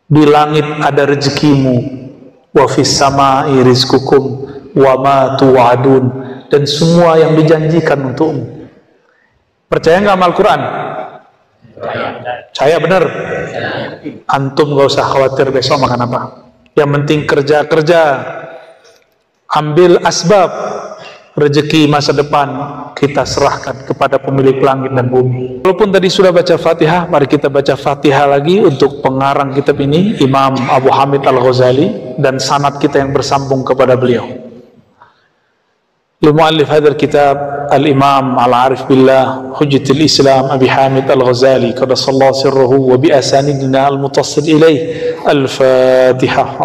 Di langit ada rezekimu, wa fis samai rizqukum wa ma tu'adun, dan semua yang dijanjikan untukmu. Percaya nggak sama Al-Quran? Saya benar. Antum gak usah khawatir besok makan apa. Yang penting kerja, ambil asbab. Rezeki masa depan kita serahkan kepada pemilik langit dan bumi. Walaupun tadi sudah baca Fatihah, mari kita baca Fatihah lagi untuk pengarang kitab ini, Imam Abu Hamid Al-Ghazali, dan sanad kita yang bersambung kepada beliau. Mu'allif hadzal kitab Al-Imam Al-Arif Billah Hujjatul Islam Abi Hamid Al-Ghazali qaddasallahu sirruhu wa bi asanidina al-mutassil ilaih. Al-Fatihah.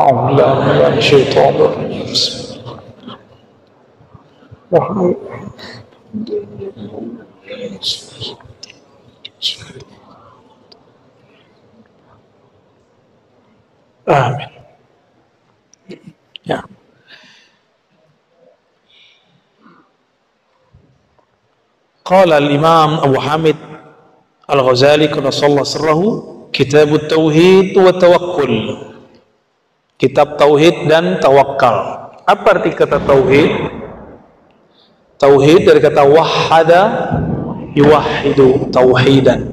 Amin. Ya. Qala al-Imam Abu Hamid Al-Ghazali qaddasallahu sirruhu, Kitabut Tauhid wa Tawakkul. Kitab tauhid dan tawakal. Apa arti kata tauhid? Tauhid dari kata wahada yuwahidu tauhidan,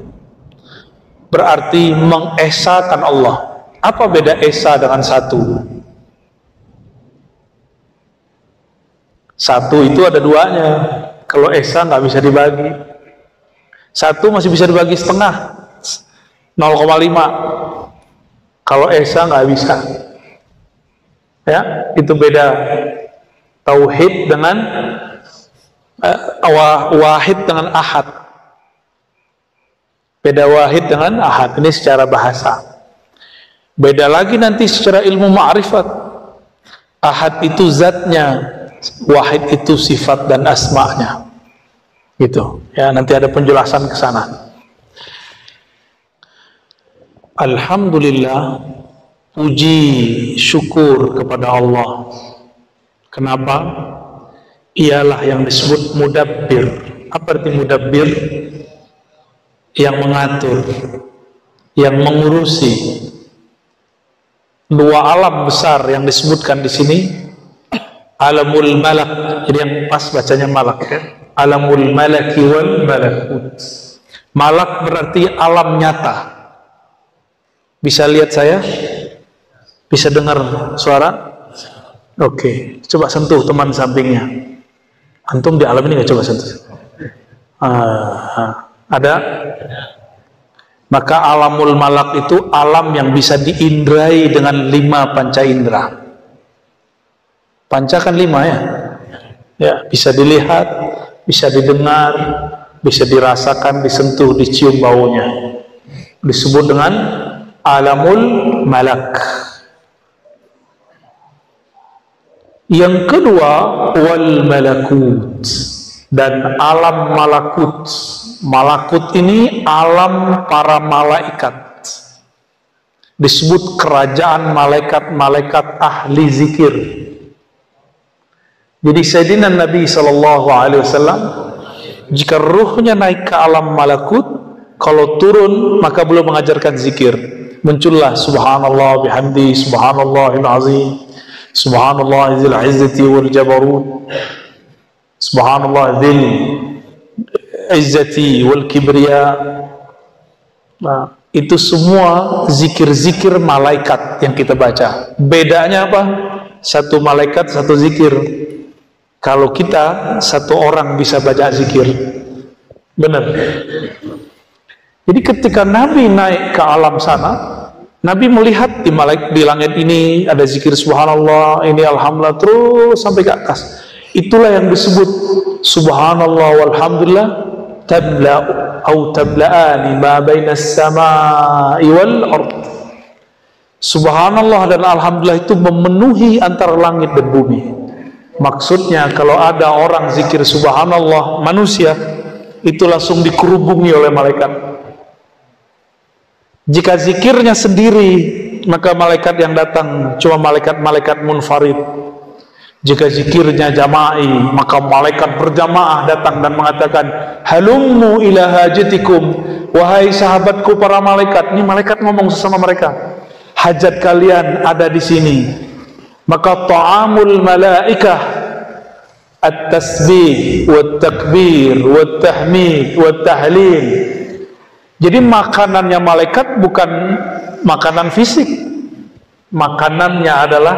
berarti mengesakan Allah. Apa beda esa dengan satu? Satu itu ada duanya. Kalau esa nggak bisa dibagi. Satu masih bisa dibagi setengah, 0,5. Kalau esa nggak bisa. Ya, itu beda tauhid dengan wahid dengan ahad. Beda wahid dengan ahad. Ini secara bahasa. Beda lagi nanti secara ilmu ma'rifat. Ahad itu zatnya, wahid itu sifat dan asma'nya. Gitu. Ya, nanti ada penjelasan ke sana. Alhamdulillah, puji syukur kepada Allah. Kenapa? Ialah yang disebut mudabbir. Apa arti mudabbir? Yang mengatur, yang mengurusi dua alam besar yang disebutkan di sini. Alamul malak, jadi yang pas bacanya malak ya. Alamul malaki wal malakut. Malak berarti alam nyata. Bisa lihat saya? Bisa dengar suara? Oke, coba sentuh teman sampingnya. Antum di alam ini nggak coba sentuh? Ada? Maka alamul malak itu alam yang bisa diindrai dengan 5 panca indera. Panca kan 5 ya? Ya, bisa dilihat, bisa didengar, bisa dirasakan, disentuh, dicium baunya. Disebut dengan alamul malak. Yang kedua, wal malakut, dan alam malakut. Malakut ini alam para malaikat. Disebut kerajaan malaikat-malaikat ahli zikir. Jadi Sayyidina Nabi SAW, jika ruhnya naik ke alam malakut, kalau turun maka beliau mengajarkan zikir. Muncullah subhanallah bihamdi, subhanallahil azim, subhanallah dzil izzati wal jabarut, subhanallah dzil izzati wal kibriya. Nah, itu semua zikir-zikir malaikat yang kita baca. Bedanya apa? Satu malaikat, satu zikir. Kalau kita, satu orang bisa baca zikir. Benar. Jadi ketika Nabi naik ke alam sana, Nabi melihat di langit ini ada zikir subhanallah, ini alhamdulillah, terus sampai ke atas. Itulah yang disebut subhanallah walhamdulillah tabla'ani ma bainas samai wal ard. Subhanallah dan alhamdulillah itu memenuhi antara langit dan bumi. Maksudnya kalau ada orang zikir subhanallah manusia, itu langsung dikerubungi oleh malaikat. Jika zikirnya sendiri, maka malaikat yang datang cuma malaikat-malaikat munfarid. Jika zikirnya jama'i, maka malaikat berjamaah datang dan mengatakan, halummu ila hajatikum, wahai sahabatku para malaikat. Ini malaikat ngomong sesama mereka, hajat kalian ada di sini. Maka ta'amul malaikah at-tasbih wat takbir wat tahmid wat tahlil. Jadi makanannya malaikat bukan makanan fisik, makanannya adalah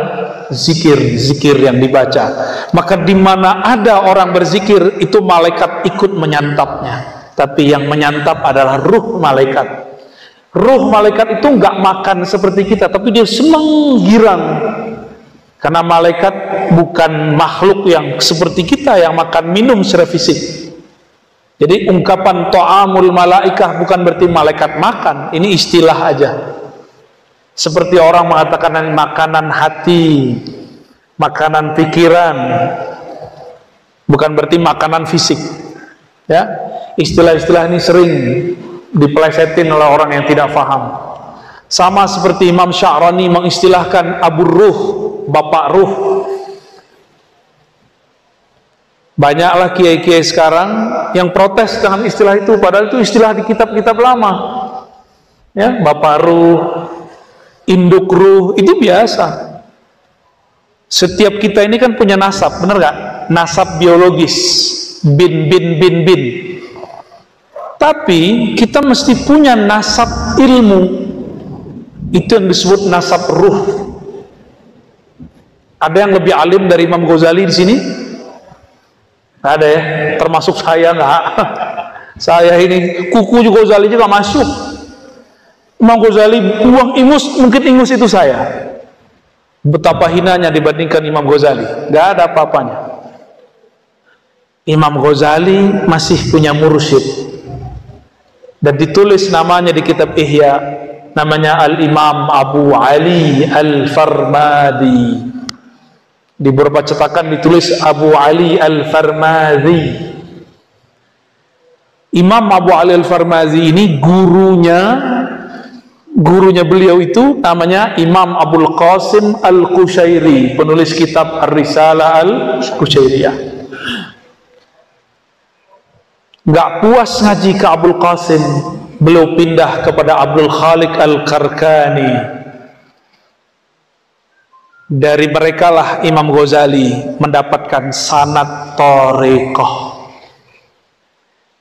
zikir yang dibaca. Maka di mana ada orang berzikir, itu malaikat ikut menyantapnya. Tapi yang menyantap adalah ruh malaikat. Ruh malaikat itu nggak makan seperti kita, tapi dia senang girang. Karena malaikat bukan makhluk yang seperti kita yang makan minum secara fisik. Jadi ungkapan ta'amul malaikah bukan berarti malaikat makan, ini istilah aja. Seperti orang mengatakan makanan hati, makanan pikiran, bukan berarti makanan fisik. Ya, istilah-istilah ini sering dipelesetin oleh orang yang tidak paham. Sama seperti Imam Sya'rani mengistilahkan Abu Ruh, Bapak Ruh. Banyaklah kiai-kiai sekarang yang protes dengan istilah itu, padahal itu istilah di kitab-kitab lama. Ya, Bapak Ruh, Induk Ruh, itu biasa. Setiap kita ini kan punya nasab, benar gak? Nasab biologis, bin. Tapi kita mesti punya nasab ilmu, itu yang disebut nasab ruh. Ada yang lebih alim dari Imam Ghazali di sini? Nggak ada ya, termasuk saya nggak. Saya ini kuku juga Ghazali juga masuk. Imam Ghazali buang ingus, mungkin ingus itu saya. Betapa hinanya dibandingkan Imam Ghazali, nggak ada apa-apanya. Imam Ghazali masih punya mursyid, dan ditulis namanya di kitab Ihya, namanya Al-Imam Abu Ali Al-Farmadi. Di beberapa cetakan ditulis Abu Ali Al-Farmazi. Imam Abu Ali Al-Farmazi ini gurunya beliau itu namanya Imam Abul Qasim Al-Qushairi, penulis kitab Ar-Risalah Al-Qushairiyah. Nggak puas ngaji ke Abul Qasim, beliau pindah kepada Abdul Khaliq Al-Karkani. Dari merekalah Imam Ghazali mendapatkan sanad thariqah.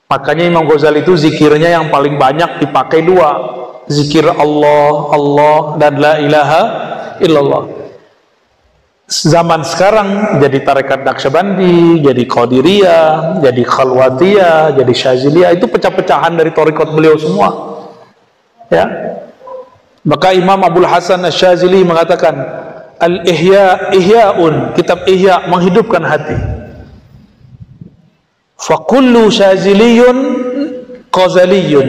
Makanya Imam Ghazali itu zikirnya yang paling banyak dipakai dua, zikir Allah, Allah, dan la ilaha illallah. Zaman sekarang jadi tarekat Naqsyabandi, jadi Qadiriyah, jadi Khalwatiyah, jadi Syaziliyah, itu pecah-pecahan dari thariqat beliau semua. Ya. Maka Imam Abul Hasan Asy-Syazili mengatakan Al-Ihya, Ihya'un, kitab Ihya menghidupkan hati. Fakullu Syaziliyun Ghazaliyun,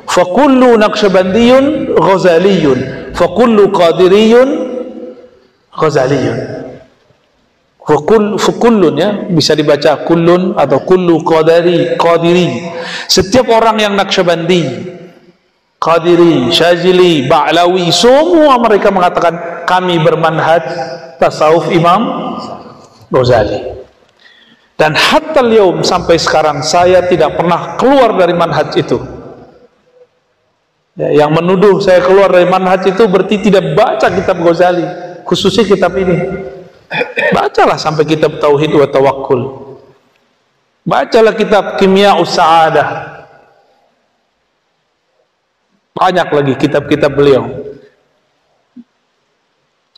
fakullu Naqsyabandiyun Ghazaliyun, fakullu Qadiriyun Ghazaliyun. Fakullun, ya, bisa dibaca kullun atau kullu Qadiri. Setiap orang yang Naqsyabandi, Qadiri, Syazili, Ba'lawi, semua mereka mengatakan kami bermanhaj tasawuf Imam Ghazali. Dan hatta al-yaum, sampai sekarang saya tidak pernah keluar dari manhaj itu. Ya, yang menuduh saya keluar dari manhaj itu berarti tidak baca kitab Ghazali, khususnya kitab ini. Bacalah sampai kitab Tauhid wa Tawakkul. Bacalah kitab Kimya'us Sa'adah. Banyak lagi kitab-kitab beliau.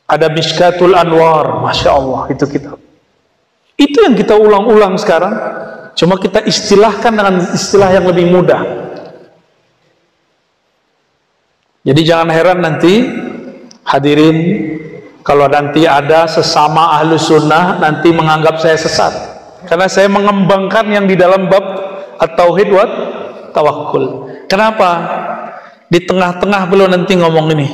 Ada Mishkatul Anwar, Masya Allah, itu kitab. Itu yang kita ulang-ulang sekarang, cuma kita istilahkan dengan istilah yang lebih mudah. Jadi jangan heran nanti hadirin, kalau nanti ada sesama ahlu sunnah nanti menganggap saya sesat, karena saya mengembangkan yang di dalam bab At-Tauhid wa Tawakkul. Kenapa? Di tengah-tengah beliau nanti ngomong ini.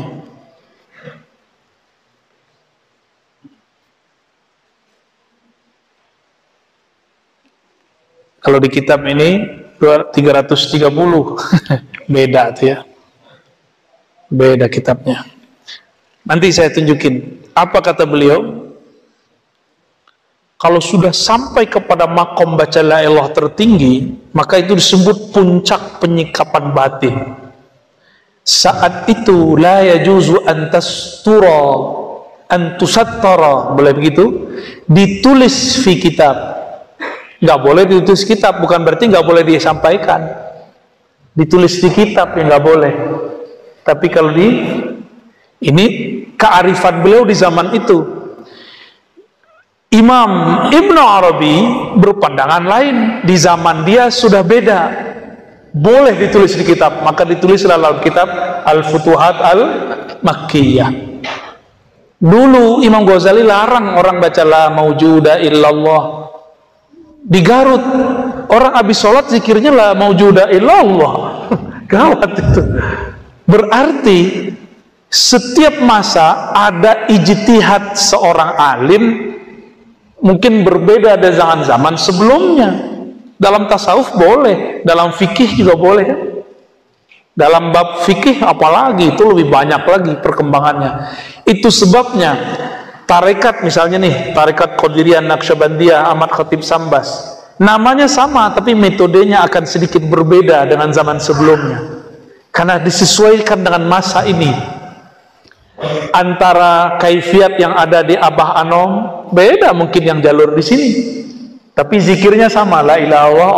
Kalau di kitab ini 330 beda tuh ya. Beda kitabnya. Nanti saya tunjukin apa kata beliau. Kalau sudah sampai kepada makom baca la ilaha tertinggi, maka itu disebut puncak penyikapan batin. saat itu la yajuzu antusattara, boleh begitu, ditulis fi kitab. Nggak boleh ditulis kitab, bukan berarti nggak boleh disampaikan. Ditulis di kitab ya nggak boleh. Tapi kalau ini kearifan beliau di zaman itu. Imam Ibnu Arabi berpandangan lain, di zaman dia sudah beda. Boleh ditulis di kitab, maka ditulislah dalam kitab Al-Futuhat Al-Makkiyah. Dulu Imam Ghazali larang orang baca la maujuda illallah. Di Garut orang habis sholat zikirnya la maujuda illallah. Gawat itu. Berarti setiap masa ada ijtihad seorang alim, mungkin berbeda dengan zaman sebelumnya. Dalam tasawuf boleh, dalam fikih juga boleh. Dalam bab fikih apalagi, itu lebih banyak lagi perkembangannya. Itu sebabnya tarekat, misalnya nih, tarekat Qadiriyah Naqsyabandiyah Ahmad Khatib Sambas, namanya sama tapi metodenya akan sedikit berbeda dengan zaman sebelumnya, karena disesuaikan dengan masa ini. Antara kaifiat yang ada di Abah Anom beda mungkin yang jalur di sini, tapi zikirnya sama, la ilaha illallah,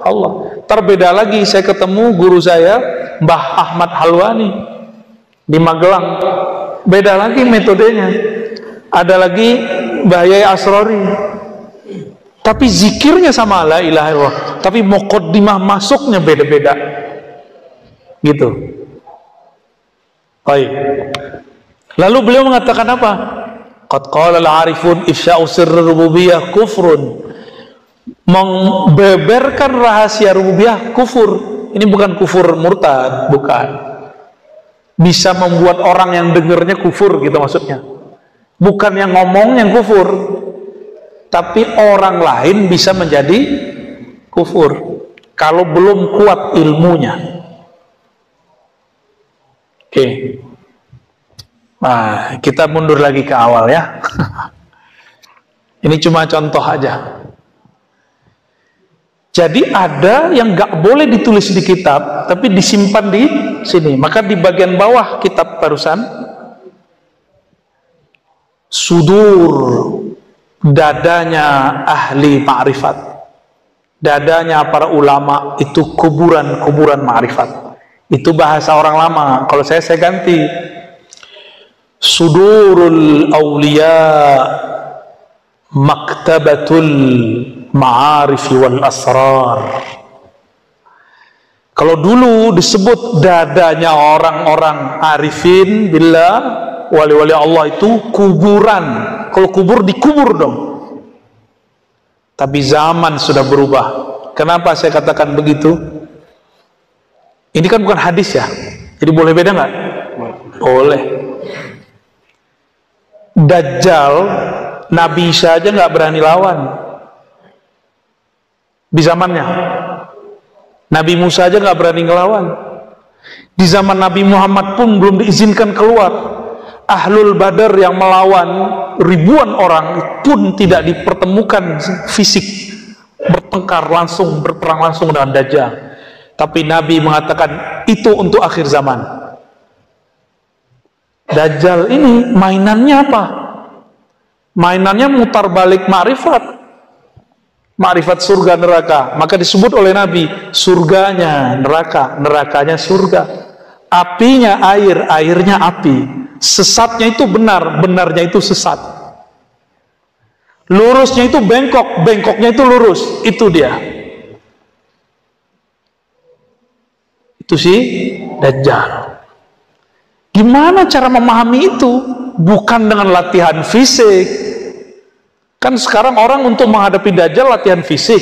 Allah. Terbeda lagi, saya ketemu guru saya Mbah Ahmad Halwani di Magelang, beda lagi metodenya. Ada lagi Mbah Yai Asrori, tapi zikirnya sama, la ilaha illallah, tapi muqaddimah masuknya beda-beda gitu. Baik. Lalu beliau mengatakan apa? Qad qala al-arifun ifsya'u sirr rububiyah kufrun. Membeberkan rahasia rububiyah kufur. Ini bukan kufur murtad, bukan. Bisa membuat orang yang dengarnya kufur gitu maksudnya. Bukan yang ngomong yang kufur, tapi orang lain bisa menjadi kufur kalau belum kuat ilmunya. Oke. Nah, kita mundur lagi ke awal ya. Ini cuma contoh aja. Jadi ada yang nggak boleh ditulis di kitab, tapi disimpan di sini. Maka di bagian bawah kitab barusan, sudur, dadanya ahli ma'rifat, dadanya para ulama, itu kuburan-kuburan ma'rifat. Itu bahasa orang lama. Kalau saya ganti, sudurul awliya maktabatul ma'arif wal asrar. Kalau dulu disebut dadanya orang-orang arifin billah, wali-wali Allah, itu kuburan. Kalau kubur dikubur dong. Tapi zaman sudah berubah. Kenapa saya katakan begitu? Ini kan bukan hadis ya, jadi boleh beda nggak? Boleh. Dajjal, Nabi Isa aja nggak berani lawan di zamannya. Nabi Musa aja nggak berani ngelawan. Di zaman Nabi Muhammad pun belum diizinkan keluar. Ahlul Badar yang melawan ribuan orang pun tidak dipertemukan fisik, bertengkar langsung, berperang langsung dengan Dajjal. Tapi Nabi mengatakan itu untuk akhir zaman. Dajjal ini mainannya apa? Mainannya mutar balik ma'rifat, ma'rifat surga neraka. Maka disebut oleh Nabi, surganya neraka, nerakanya surga, apinya air, airnya api. Sesatnya itu benar, benarnya itu sesat. Lurusnya itu bengkok, bengkoknya itu lurus. Itu dia. Itu si Dajjal. Gimana cara memahami itu? Bukan dengan latihan fisik. Kan sekarang orang untuk menghadapi Dajjal latihan fisik.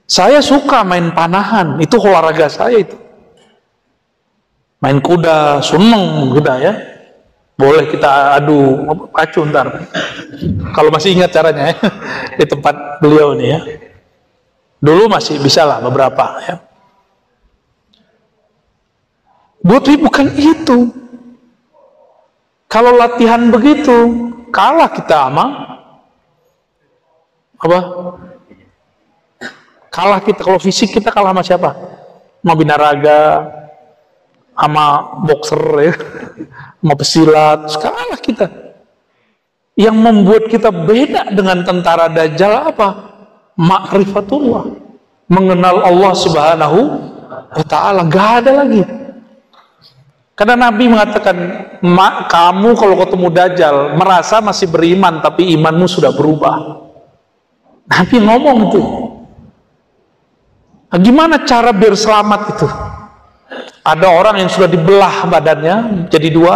Saya suka main panahan, itu olahraga saya itu. Main kuda, seneng kuda ya. Boleh kita adu pacu ntar. Kalau masih ingat caranya ya, di tempat beliau nih ya. Dulu masih bisa lah beberapa ya. Tapi bukan itu. Kalau latihan begitu, kalah kita sama apa? Kalah kita, kalau fisik kita kalah sama siapa? sama binaraga, sama boxer ya, sama pesilat, kalah kita. Yang membuat kita beda dengan tentara Dajjal apa? Ma'rifatullah, mengenal Allah Subhanahu wa ta'ala. Gak ada lagi. Karena Nabi mengatakan, kamu kalau ketemu Dajjal merasa masih beriman, tapi imanmu sudah berubah. Nabi ngomong itu. Nah, gimana cara biar selamat itu? Ada orang yang sudah dibelah badannya jadi dua,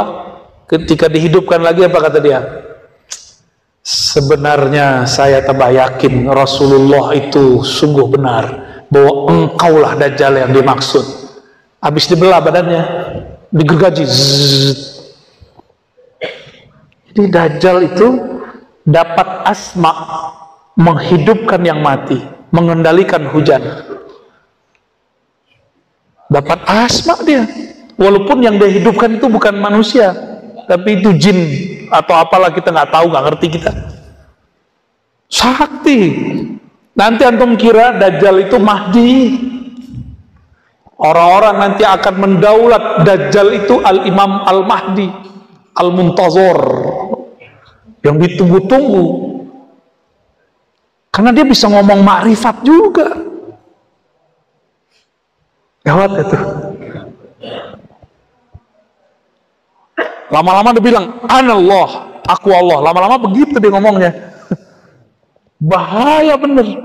ketika dihidupkan lagi apa kata dia? Sebenarnya saya tambah yakin Rasulullah itu sungguh benar bahwa engkaulah Dajjal yang dimaksud. Habis dibelah badannya, digergaji. Jadi Dajjal itu dapat asma, menghidupkan yang mati, mengendalikan hujan. Dapat asma dia, walaupun yang dia hidupkan itu bukan manusia, tapi itu jin atau apalah, kita nggak tahu, nggak ngerti kita. Sakti. Nanti antum kira Dajjal itu Mahdi. Orang-orang nanti akan mendaulat. Dajjal itu Al-Imam Al-Mahdi Al-Muntazor, yang ditunggu-tunggu, karena dia bisa ngomong makrifat juga. Gawat itu. Lama-lama dia bilang, Anallah, aku Allah. Lama-lama begitu dia ngomongnya. Bahaya bener.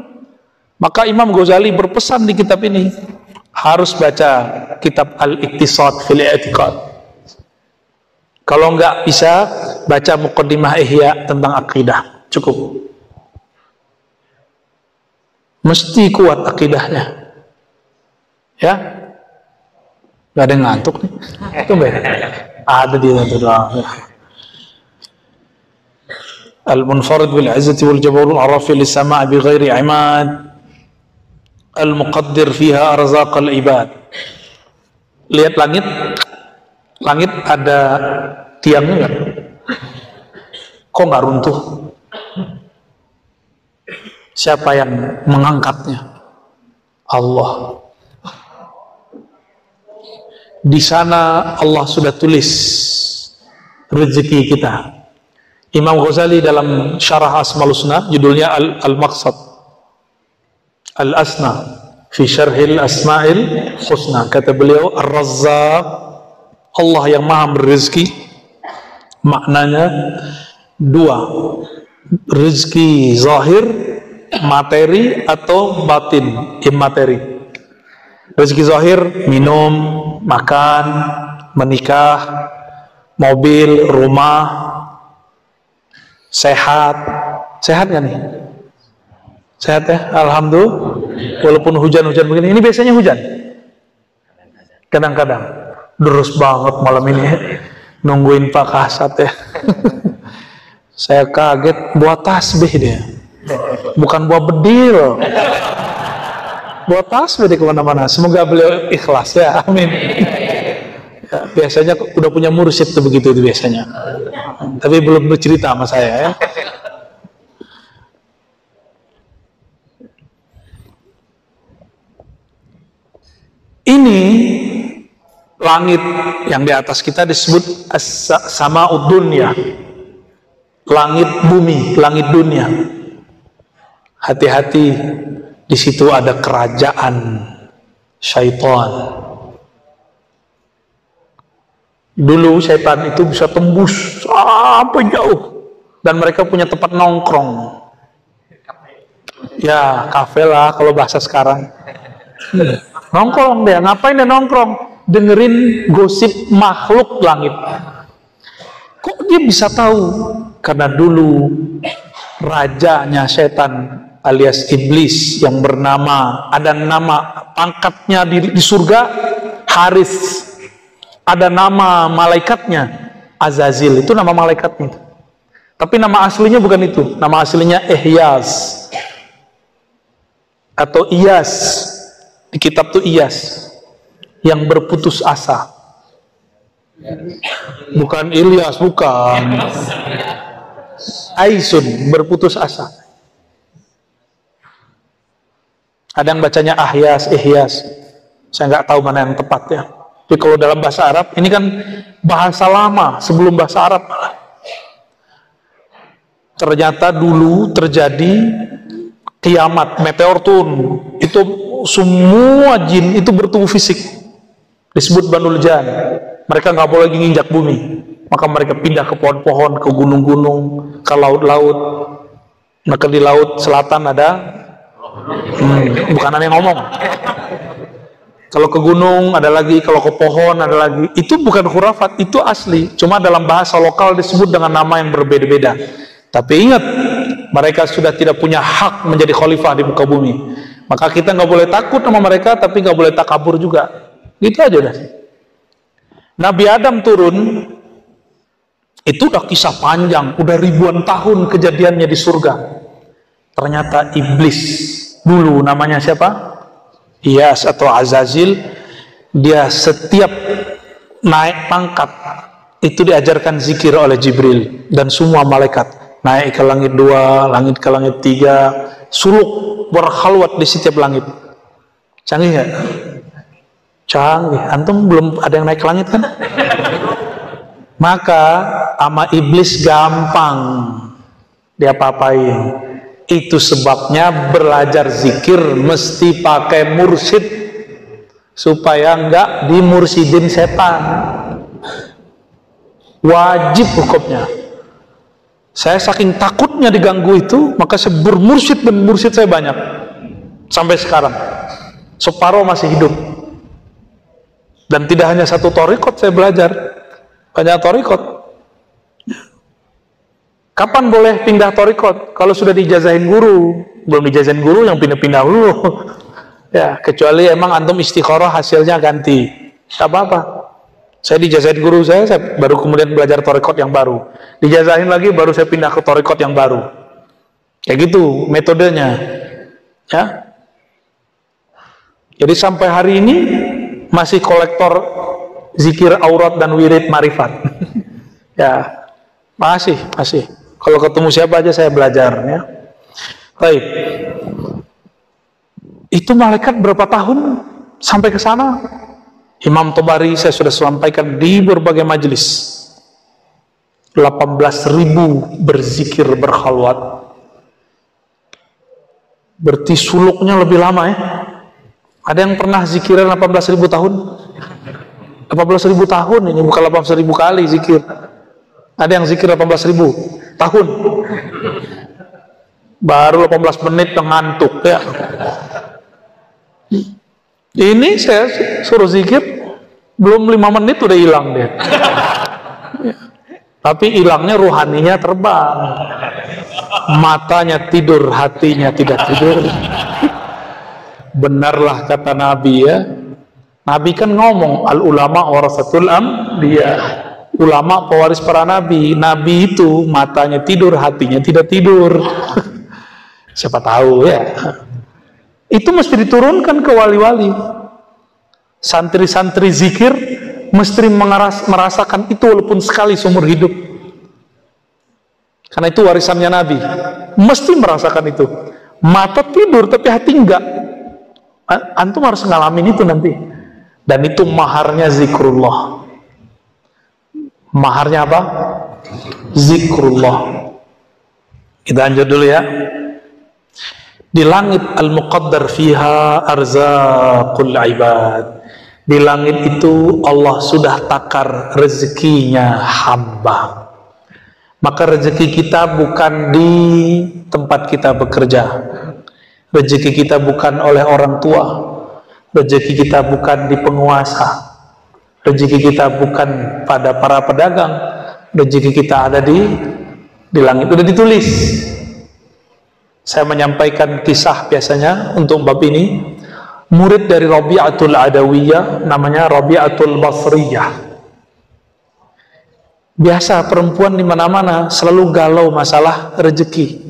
Maka Imam Ghazali berpesan di kitab ini, harus baca kitab Al-Iqtisad fil I'tiqad. Kalau enggak bisa, baca Muqaddimah Ihya tentang akidah. Cukup. Mesti kuat akidahnya. Ya, nggak ada yang ngantuk nih. Itu ada di nanti doang. Al-munfarid bil izzati wal jabarut arafi lis sama' bi ghairi imad, al-muqaddir fiha arzaq al-ibad. Lihat langit, langit ada tiangnya nggak? Kok nggak runtuh? Siapa yang mengangkatnya? Allah. Di sana Allah sudah tulis rezeki kita. Imam Ghazali dalam Syarah Asmaul Husna, judulnya Al-Maqsad Al-Asna fi Syarhil Asma'il Husna, kata beliau, Ar-Razzaq, Allah yang maha berrezeki, maknanya dua, rezeki zahir, materi, atau batin, immateri. Rezeki zahir, minum, makan, menikah, mobil, rumah, sehat. Sehat kan nih? Sehat ya? Alhamdulillah. Walaupun hujan-hujan begini, ini biasanya hujan? Kadang-kadang. Deres banget malam ini ya. Nungguin Pak Kasat ya. Saya kaget, buat tasbih dia. Bukan buat bedil. Buat tasbih di kemana-mana. Semoga beliau ikhlas ya, amin. Ya, biasanya udah punya mursyid tuh begitu itu biasanya. Tapi belum bercerita sama saya ya. Ini langit yang di atas kita disebut as-sama'ud dunya. Langit bumi, langit dunia. Hati-hati, di situ ada kerajaan syaitan. Dulu syaitan itu bisa tembus sampai jauh, dan mereka punya tempat nongkrong. Ya, kafe lah kalau bahasa sekarang. Nongkrong dia, ngapain dia nongkrong? Dengerin gosip makhluk langit. Kok dia bisa tahu? Karena dulu rajanya setan alias iblis yang bernama, ada nama pangkatnya di surga, Haris. Ada nama malaikatnya, Azazil, itu nama malaikatnya. Tapi nama aslinya bukan itu, nama aslinya Ihyas atau Iyas. Di kitab tuh Iyas, yang berputus asa. Bukan Ilyas, bukan. Aisun, berputus asa. Ada yang bacanya Ahyas, Ihyas. Saya nggak tahu mana yang tepat ya. Tapi kalau dalam bahasa Arab, ini kan bahasa lama sebelum bahasa Arab malah. Ternyata dulu terjadi kiamat, meteor turun. Itu semua jin itu bertubuh fisik. Disebut Banul Jan. Mereka nggak boleh lagi nginjak bumi. Maka mereka pindah ke pohon-pohon, ke gunung-gunung, ke laut-laut. Maka di laut selatan ada bukan aneh ngomong. Kalau ke gunung ada lagi, kalau ke pohon ada lagi. Itu bukan khurafat, itu asli. Cuma dalam bahasa lokal disebut dengan nama yang berbeda-beda. Tapi ingat, mereka sudah tidak punya hak menjadi khalifah di muka bumi. Maka kita nggak boleh takut sama mereka, tapi nggak boleh takabur juga. Gitu aja udah. Nabi Adam turun, itu udah kisah panjang, udah ribuan tahun kejadiannya di surga. Ternyata iblis dulu namanya siapa? Iyas atau Azazil. Dia setiap naik pangkat itu diajarkan zikir oleh Jibril dan semua malaikat. Naik ke langit 2, langit ke langit 3, suluk berkhalwat di setiap langit. Canggih nggak? Canggih. Antum belum ada yang naik ke langit kan? Maka sama iblis gampang dia apa-apain. Itu sebabnya belajar zikir mesti pakai mursyid supaya enggak dimursidin setan. Wajib hukumnya. Saya saking takutnya diganggu itu, maka saya bermursyid dan mursyid saya banyak sampai sekarang. Separuh masih hidup. Dan tidak hanya satu thariqat saya belajar, banyak thariqat. Kapan boleh pindah thariqat? Kalau sudah dijazahin guru. Belum dijazahin guru yang pindah-pindah dulu. Ya, kecuali emang antum istikharah hasilnya ganti. Tak apa-apa. Saya dijazahin guru saya baru kemudian belajar thariqat yang baru. Dijazahin lagi baru saya pindah ke thariqat yang baru. Kayak gitu metodenya. Ya. Jadi sampai hari ini masih kolektor zikir aurat dan wirid marifat. Ya. Masih. Kalau ketemu siapa aja saya belajar ya. Baik. Itu malaikat berapa tahun sampai ke sana? Imam Tabari saya sudah sampaikan di berbagai majelis. 18.000 berzikir berkhalwat. Berarti suluknya lebih lama ya. Ada yang pernah zikiran 18.000 tahun? 18.000 tahun ini bukan 18.000 kali zikir. Ada yang zikir 18.000 tahun. Baru 18 menit ngantuk ya. Ini saya suruh zikir belum 5 menit udah hilang dia. Ya. Tapi hilangnya ruhaninya terbang. Matanya tidur, hatinya tidak tidur. Benarlah kata Nabi ya. Nabi kan ngomong al ulama warasatul anbiya. Ulama pewaris para nabi. Nabi itu matanya tidur, hatinya tidak tidur. Siapa tahu ya. Itu mesti diturunkan ke wali-wali. Santri-santri zikir mesti merasakan itu walaupun sekali seumur hidup. Karena itu warisannya Nabi. Mesti merasakan itu. Mata tidur tapi hati enggak. Antum harus ngalamin itu nanti. Dan itu maharnya zikrullah. Maharnya apa? Zikrullah. Kita lanjut dulu ya. Di langit al-muqaddar fiha arzaqul ibad. Di langit itu Allah sudah takar rezekinya hamba. Maka rezeki kita bukan di tempat kita bekerja. Rezeki kita bukan oleh orang tua. Rezeki kita bukan di penguasa. Rezeki kita bukan pada para pedagang. Rezeki kita ada di langit. Sudah ditulis. Saya menyampaikan kisah biasanya untuk bab ini. Murid dari Rabi'atul Adawiyah namanya Rabi'atul Basriyah. Biasa perempuan di mana-mana selalu galau masalah rezeki.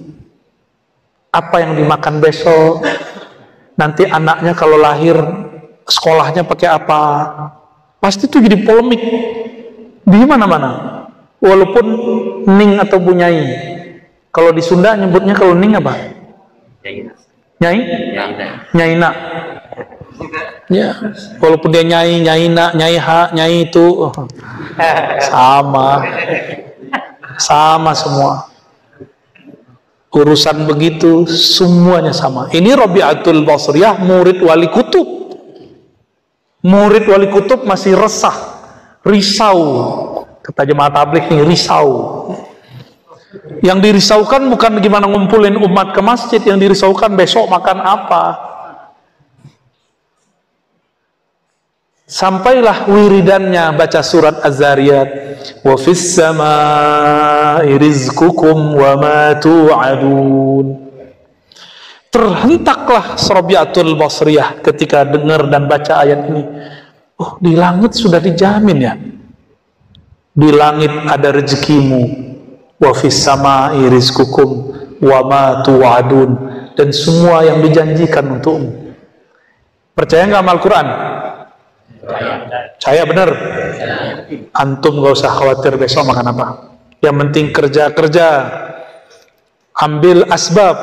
Apa yang dimakan besok? Nanti anaknya kalau lahir sekolahnya pakai apa? Pasti itu jadi polemik di mana-mana. Walaupun Ning atau Bunyai. Kalau di Sunda nyebutnya kalau Ning apa? Nyai? Nyaina. Ya, walaupun dia nyai nak, nyai hak, nyai itu sama semua. Urusan begitu semuanya sama. Ini Rabi'atul Basriyah, murid wali kutub. Murid wali kutub masih resah, risau. Kata jemaah tabligh nih, risau. Yang dirisaukan bukan gimana ngumpulin umat ke masjid, yang dirisaukan besok makan apa. Sampailah wiridannya baca surat Az-Zariyat, wa fis samaa'i rizqukum wa ma tu'adun. Terhentaklah Rabi'atul Basriyah ketika dengar dan baca ayat ini. Oh, di langit sudah dijamin ya. Di langit ada rezekimu. Wa fis samaa'i rizqukum wa ma tu'adun, dan semua yang dijanjikan untukmu. Percaya nggak sama Al-Quran? Saya benar. Antum gak usah khawatir besok makan apa. Yang penting kerja-kerja, ambil asbab.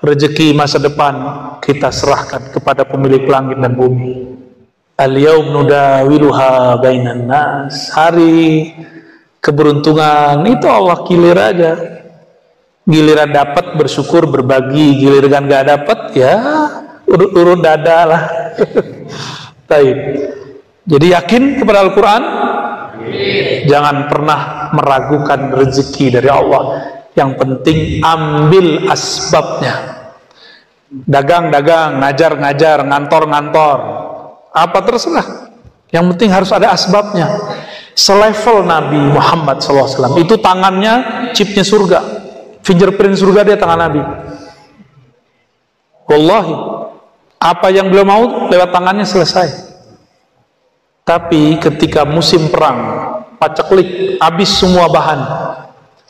Rezeki masa depan kita serahkan kepada pemilik langit dan bumi. Al-yaum nudawiluha bainan nas. Hari keberuntungan itu Allah gilir aja. Giliran dapat bersyukur berbagi, giliran gak dapat ya urut-urut dada lah. Baik. Jadi yakin kepada Al-Quran, jangan pernah meragukan rezeki dari Allah. Yang penting ambil asbabnya. Dagang-dagang, ngajar-ngajar, ngantor-ngantor, apa terserah. Yang penting harus ada asbabnya. Selevel Nabi Muhammad SAW, itu tangannya chipnya surga, fingerprint surga dia tangan Nabi. Wallahi, apa yang beliau mau lewat tangannya selesai. Tapi ketika musim perang, paceklik, habis semua bahan,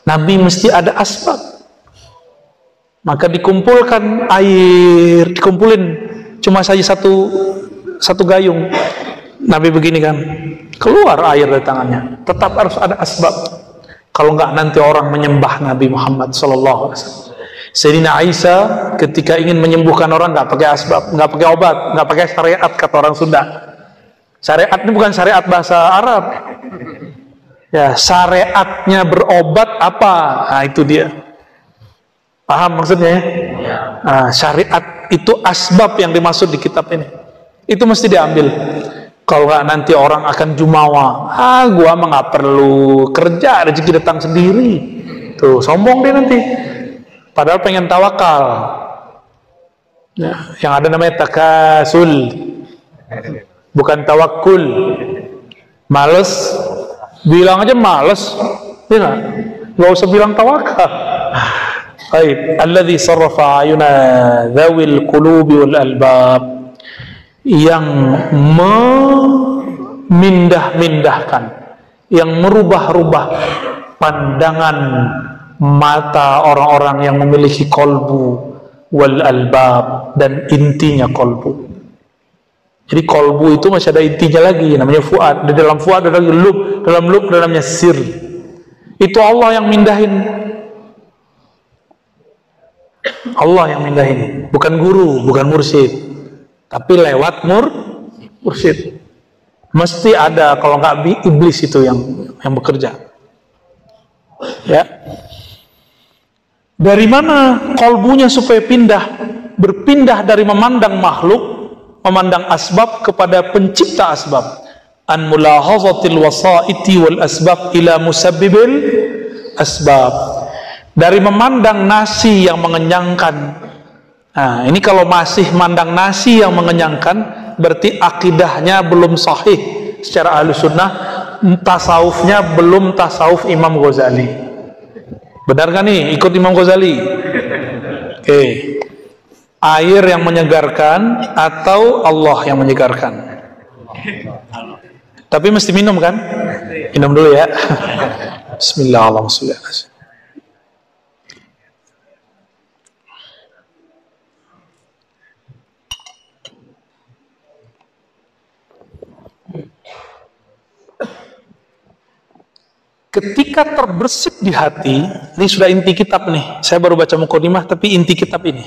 Nabi mesti ada asbab. Maka dikumpulkan air, dikumpulin cuma saja satu gayung. Nabi begini kan, keluar air dari tangannya. Tetap harus ada asbab. Kalau enggak nanti orang menyembah Nabi Muhammad SAW. Sayyidina Aisyah ketika ingin menyembuhkan orang nggak pakai asbab, nggak pakai obat, nggak pakai syariat, kata orang Sunda. Syariat ini bukan syariat bahasa Arab. Ya, syariatnya berobat apa? Nah, itu dia. Paham maksudnya ya? Nah, syariat itu asbab yang dimaksud di kitab ini. Itu mesti diambil. Kalau nggak nanti orang akan jumawa. Gua mah nggak perlu kerja, rezeki datang sendiri. Tuh, sombong dia nanti. Padahal pengen tawakal. Ya, yang ada namanya takasul, bukan tawakul. Males, bilang aja males, ya nggak usah bilang tawakal. Baik, alladzi sarrafa ayuna dzawil qulubi wal albab, yang memindah-mindahkan, yang merubah-rubah pandangan mata orang-orang yang memiliki kolbu wal albab, dan intinya kolbu. Jadi kolbu itu masih ada intinya lagi, namanya fuad. Di dalam fuad ada lagi lub, dalam lub dalamnya sir. Itu Allah yang mindahin. Allah yang mindahin, bukan guru, bukan mursyid, tapi lewat mursyid. Mesti ada, kalau nggak iblis itu yang bekerja. Ya. Dari mana kolbunya supaya berpindah dari memandang makhluk, memandang asbab kepada pencipta asbab. An mulahazatil wasaiti wal asbab ila musabbibil asbab. Dari memandang nasi yang mengenyangkan. Nah, ini kalau masih mandang nasi yang mengenyangkan, berarti akidahnya belum sahih secara Ahlus Sunnah, tasawufnya belum tasawuf Imam Ghazali. Benar kan nih, ikut Imam Ghazali? Oke. Air yang menyegarkan atau Allah yang menyegarkan? Tapi mesti minum kan? Minum dulu ya. Bismillahirrahmanirrahim. Ketika terbersit di hati, ini sudah inti kitab nih. Saya baru baca mukadimah, tapi inti kitab ini.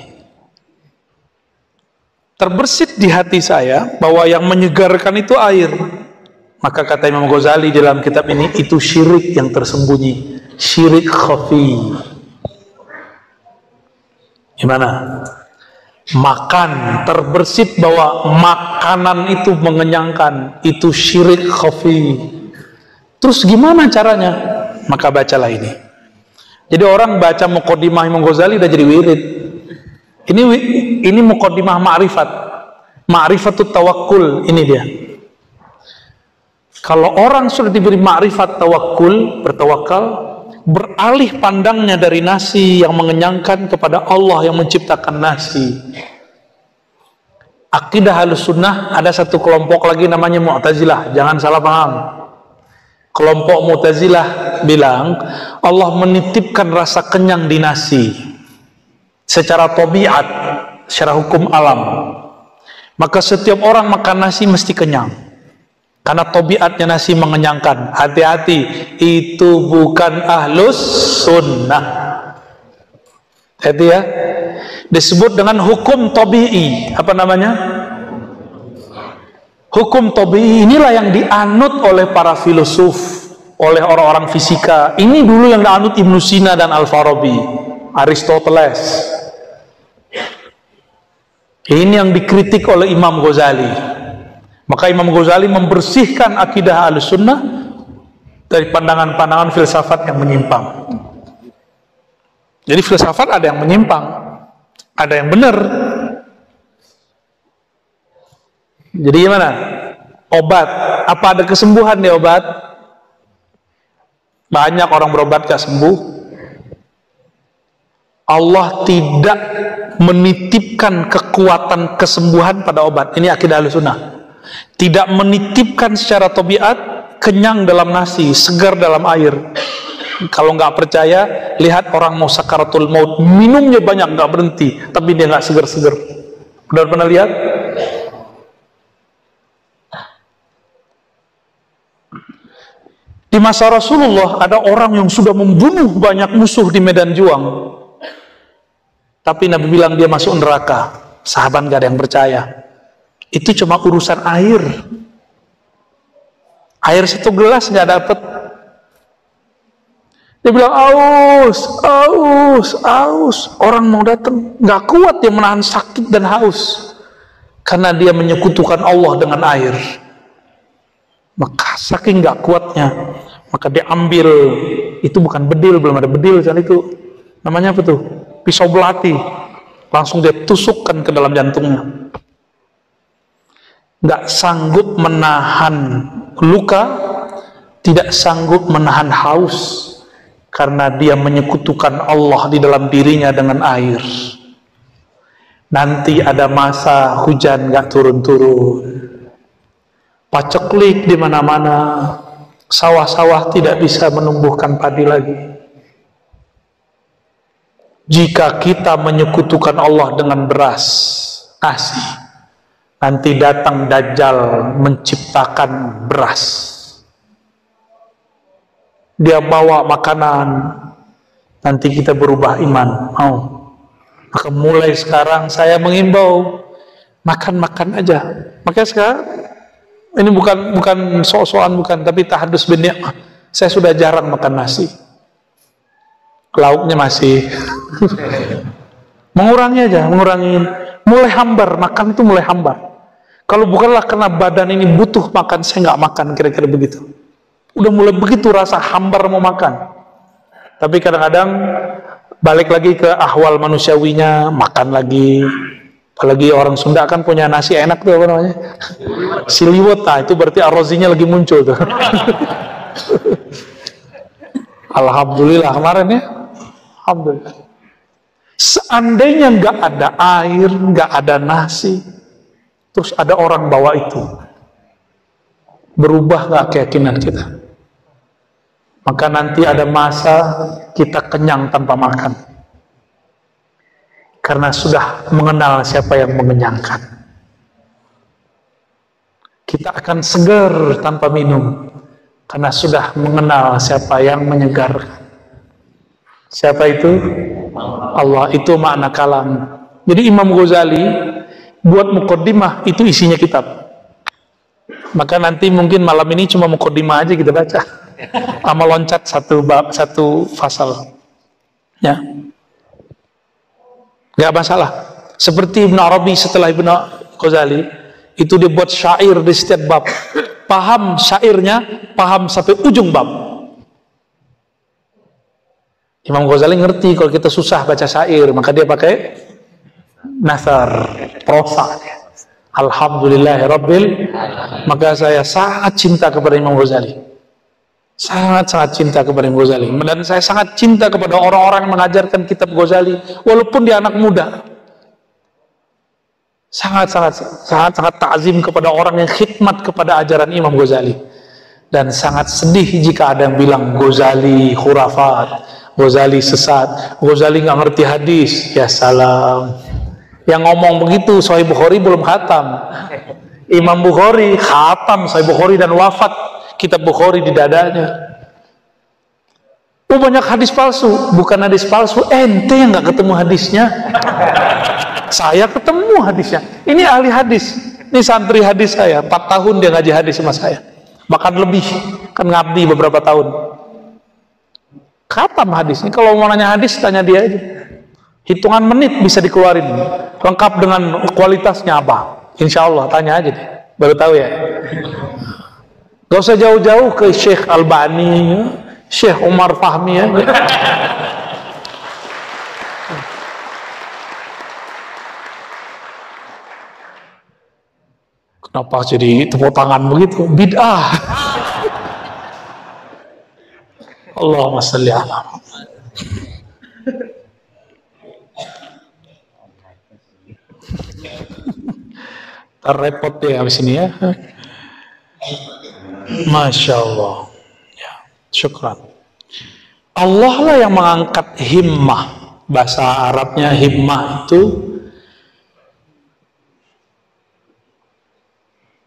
terbersit di hati saya bahwa yang menyegarkan itu air. Maka kata Imam Ghazali dalam kitab ini, itu syirik yang tersembunyi, syirik khafi. Gimana? Makan, terbersit bahwa makanan itu mengenyangkan, itu syirik khafi. Terus gimana caranya? Maka bacalah ini. Jadi orang baca muqaddimah Imam Ghazali udah jadi wirid. Ini muqaddimah ma'rifat. Ma'rifatut tawakkul, ini dia. Kalau orang sudah diberi ma'rifat tawakkul, bertawakal, beralih pandangnya dari nasi yang mengenyangkan kepada Allah yang menciptakan nasi. Akidah Ahlussunnah ada satu kelompok lagi namanya Mu'tazilah, jangan salah paham. Kelompok Mu'tazilah bilang Allah menitipkan rasa kenyang di nasi secara tabiat, secara hukum alam. Maka setiap orang makan nasi mesti kenyang. Karena tabiatnya nasi mengenyangkan. Hati-hati, itu bukan Ahlus Sunnah. Hati ya. Disebut dengan hukum tabi'i. Apa namanya? Hukum tabi'i inilah yang dianut oleh para filosof, oleh orang-orang fisika. Ini dulu yang dianut Ibnu Sina dan Al-Farabi, Aristoteles. Ini yang dikritik oleh Imam Ghazali. Maka Imam Ghazali membersihkan akidah Ahlussunnah dari pandangan-pandangan filsafat yang menyimpang. Jadi filsafat ada yang menyimpang, ada yang benar. Jadi gimana? Obat, apa ada kesembuhan di obat? Banyak orang berobat gak sembuh. Allah tidak menitipkan kekuatan kesembuhan pada obat. Ini akidah Ahlussunnah. Tidak menitipkan secara tabiat kenyang dalam nasi, segar dalam air. Kalau nggak percaya, lihat orang mau sakaratul maut, minumnya banyak nggak berhenti, tapi dia nggak segar-segar. Udah pernah lihat? Di masa Rasulullah ada orang yang sudah membunuh banyak musuh di medan juang, tapi Nabi bilang dia masuk neraka. Sahabat nggak ada yang percaya. Itu cuma urusan air. Air satu gelas nggak dapet. Dia bilang aus, aus, aus. Orang mau datang, nggak kuat dia menahan sakit dan haus, karena dia menyekutukan Allah dengan air. Maka saking nggak kuatnya, maka dia ambil, itu bukan bedil, belum ada bedil saat itu. Namanya apa tuh? Pisau belati. Langsung dia tusukkan ke dalam jantungnya. Nggak sanggup menahan luka, tidak sanggup menahan haus, karena dia menyekutukan Allah di dalam dirinya dengan air. Nanti ada masa hujan nggak turun-turun, paceklik di mana-mana, sawah-sawah tidak bisa menumbuhkan padi lagi. Jika kita menyekutukan Allah dengan beras, nasi, nanti datang Dajjal menciptakan beras. Dia bawa makanan, nanti kita berubah iman. Mau? Maka mulai sekarang saya mengimbau, makan-makan aja. Makanya sekarang, ini bukan sok-sokan, bukan, tapi tahadus bin ni'mah. Saya sudah jarang makan nasi. Lauknya masih. Mengurangi aja, mengurangin. Mulai hambar, makan itu mulai hambar. Kalau bukanlah karena badan ini butuh makan, saya nggak makan, kira-kira begitu. Udah mulai begitu rasa hambar mau makan. Tapi kadang-kadang balik lagi ke ahwal manusiawinya, makan lagi. Apalagi orang Sunda kan punya nasi enak tuh, apa namanya? Siliwet, nah itu berarti arozinya lagi muncul tuh. Alhamdulillah kemarin ya. Alhamdulillah. Seandainya nggak ada air, nggak ada nasi, terus ada orang bawa itu, berubah nggak keyakinan kita? Maka nanti ada masa kita kenyang tanpa makan, karena sudah mengenal siapa yang mengenyangkan. Kita akan segar tanpa minum, karena sudah mengenal siapa yang menyegarkan. Siapa itu? Allah. Itu makna kalam. Jadi Imam Ghazali buat mukaddimah, itu isinya kitab. Maka nanti mungkin malam ini cuma mukaddimah aja kita baca, sama loncat satu bab, satu fasal, ya, nggak masalah. Seperti Ibn Arabi setelah Ibn Ghazali, itu dia buat syair di setiap bab, paham syairnya, paham sampai ujung bab. Imam Ghazali ngerti kalau kita susah baca syair, maka dia pakai nasar, prosa. Alhamdulillahirabbil. Maka saya sangat cinta kepada Imam Ghazali, sangat cinta kepada Imam Ghazali, dan saya sangat cinta kepada orang-orang yang mengajarkan kitab Ghazali walaupun dia anak muda. Sangat takzim kepada orang yang khidmat kepada ajaran Imam Ghazali, dan sangat sedih jika ada yang bilang Ghazali khurafat, Ghazali sesat, Ghazali nggak ngerti hadis. Ya salam, yang ngomong begitu Sahih Bukhari belum khatam. Imam Bukhari khatam Sahih Bukhari dan wafat kitab Bukhari di dadanya. Oh, banyak hadis palsu. Bukan hadis palsu, ente yang nggak ketemu hadisnya. Saya ketemu hadisnya. Ini ahli hadis, ini santri hadis saya, 4 tahun dia ngaji hadis sama saya, bahkan lebih, kan ngabdi beberapa tahun. Khatam hadis. Ini kalau mau nanya hadis tanya dia aja, hitungan menit bisa dikeluarin lengkap dengan kualitasnya apa. Insya Allah tanya aja deh, baru tahu ya. Gak usah jauh-jauh ke Syekh Albani, Syekh Umar Fahmi ya. Kenapa jadi tepuk tangan begitu? Bid'ah. Allahumma sholli ala Muhammad. Terrepot ya habis ini ya. Masya Allah. Ya, syukran. Allah lah yang mengangkat himmah. Bahasa Arabnya himmah itu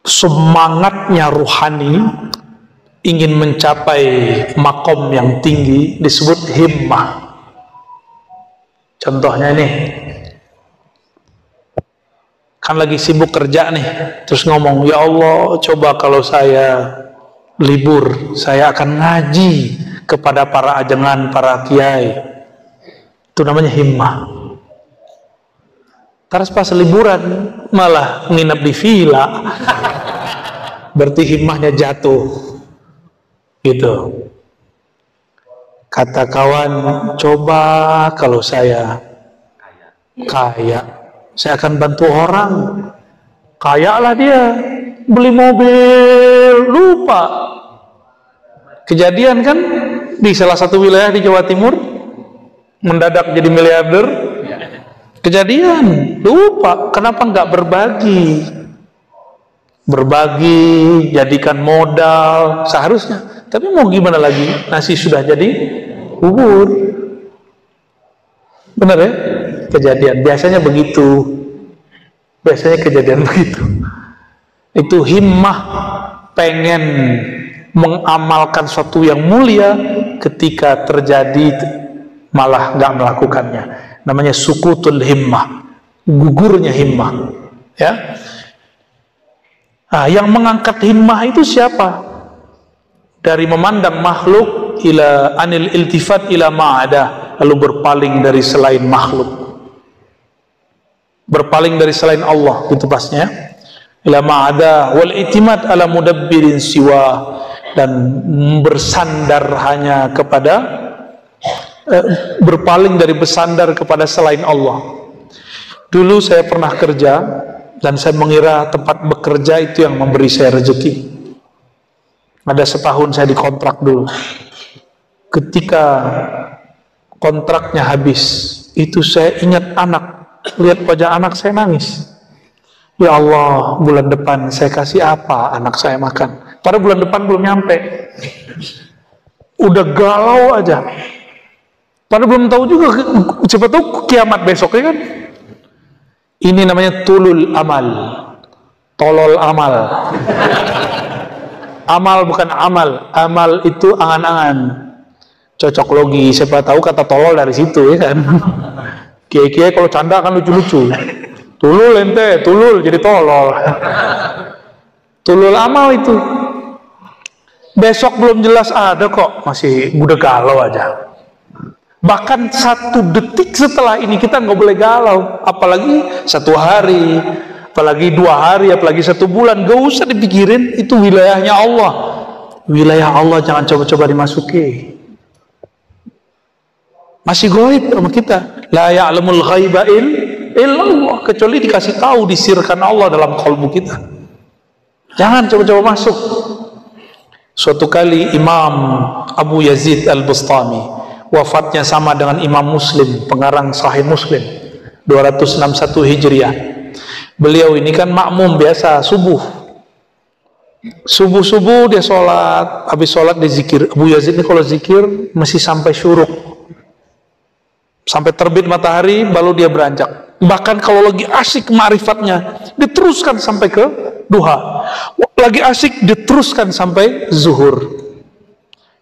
semangatnya ruhani, ingin mencapai makom yang tinggi, disebut himmah. Contohnya nih, kan lagi sibuk kerja nih, terus ngomong, ya Allah, coba kalau saya libur, saya akan ngaji kepada para ajengan, para kiai. Itu namanya himmah. Terus pas liburan malah nginep di villa, berarti himmahnya jatuh. Gitu. Kata kawan, coba kalau saya kaya, saya akan bantu orang. Kaya lah dia, beli mobil, lupa. Kejadian kan di salah satu wilayah di Jawa Timur, mendadak jadi miliarder. Kejadian, lupa. Kenapa nggak berbagi? Berbagi, jadikan modal seharusnya. Tapi mau gimana lagi? Nasi sudah jadi bubur. Benar ya? Kejadian. Biasanya begitu. Biasanya kejadian begitu. Itu himmah, pengen mengamalkan sesuatu yang mulia, ketika terjadi malah nggak melakukannya. Namanya sukutul himmah, gugurnya himmah. Ya. Nah, yang mengangkat himmah itu siapa? Dari memandang makhluk ila anil iltifat ila ma'ada, lalu berpaling dari selain makhluk, berpaling dari selain Allah, itu pasnya. Ila ma'ada wal itimat ala mudabbirin siwa, dan bersandar hanya kepada berpaling dari bersandar kepada selain Allah. Dulu saya pernah kerja, dan saya mengira tempat bekerja itu yang memberi saya rezeki. Ada setahun saya dikontrak dulu. Ketika kontraknya habis, itu saya ingat anak. Lihat wajah anak, saya nangis. Ya Allah, bulan depan saya kasih apa anak saya makan? Padahal bulan depan belum nyampe. Udah galau aja. Padahal belum tahu juga, siapa tahu kiamat besok ya kan? Ini namanya tulul amal, tolol amal. Amal bukan amal, amal itu angan-angan, cocok logi. Siapa tahu kata tolol dari situ ya kan? Kiai-kiai kalau canda kan lucu-lucu. Tulul ente, tulul jadi tolol. Tulul amal itu. Besok belum jelas ada kok, masih udah galau aja. Bahkan 1 detik setelah ini kita nggak boleh galau, apalagi 1 hari, apalagi 2 hari, apalagi 1 bulan. Gak usah dipikirin, itu wilayahnya Allah. Wilayah Allah jangan coba-coba dimasuki. Masih gaib sama kita. La ya'lamul ghaiba illallah, kecuali dikasih tahu, disirkan Allah dalam kalbu kita. Jangan coba-coba masuk. Suatu kali Imam Abu Yazid Al-Bustami, wafatnya sama dengan Imam Muslim, pengarang Sahih Muslim, 261 Hijriah. Beliau ini kan makmum biasa, subuh dia sholat, habis sholat dia zikir. Abu Yazid ini kalau zikir masih sampai syuruk, sampai terbit matahari baru dia beranjak. Bahkan kalau lagi asik ma'rifatnya, diteruskan sampai ke duha. Lagi asik diteruskan sampai zuhur.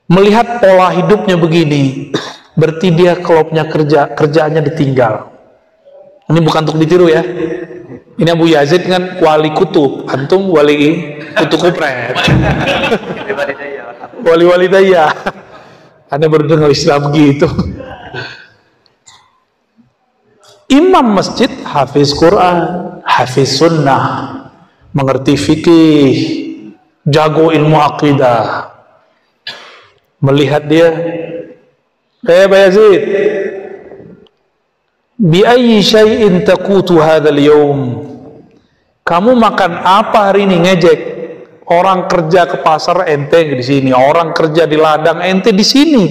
Melihat pola hidupnya begini, berarti dia kalau punya kerjaannya ditinggal. Ini bukan untuk ditiru ya. Ini Abu Yazid kan wali kutub, antum wali kutub kupret. Wali daya. Anda baru dengar istilah begitu. Imam masjid, hafiz Quran, hafiz sunnah, mengerti fikih, jago ilmu akidah. Melihat dia, Pak Yazid, bi ayyi syai'in taqutu hadzal yawm? Kamu makan apa hari ini? Ngejek. Orang kerja ke pasar, ente di sini. Orang kerja di ladang, ente di sini.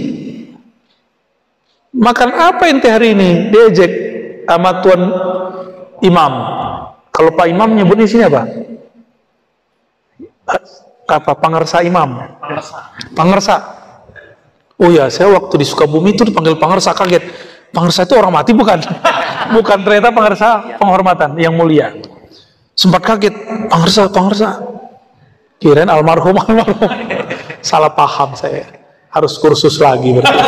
Makan apa ente hari ini? Diejek sama Tuan Imam. Kalau Pak Imam nyebutnya sini apa? Apa? Pangersa Imam? Pangersa. Oh ya, saya waktu di Sukabumi itu dipanggil Pangersa, kaget. Pangersa itu orang mati bukan? Bukan, ternyata Pangersa penghormatan yang mulia. Sempat kaget, Pangersa. Kirain almarhum. Salah paham saya. Harus kursus lagi berarti.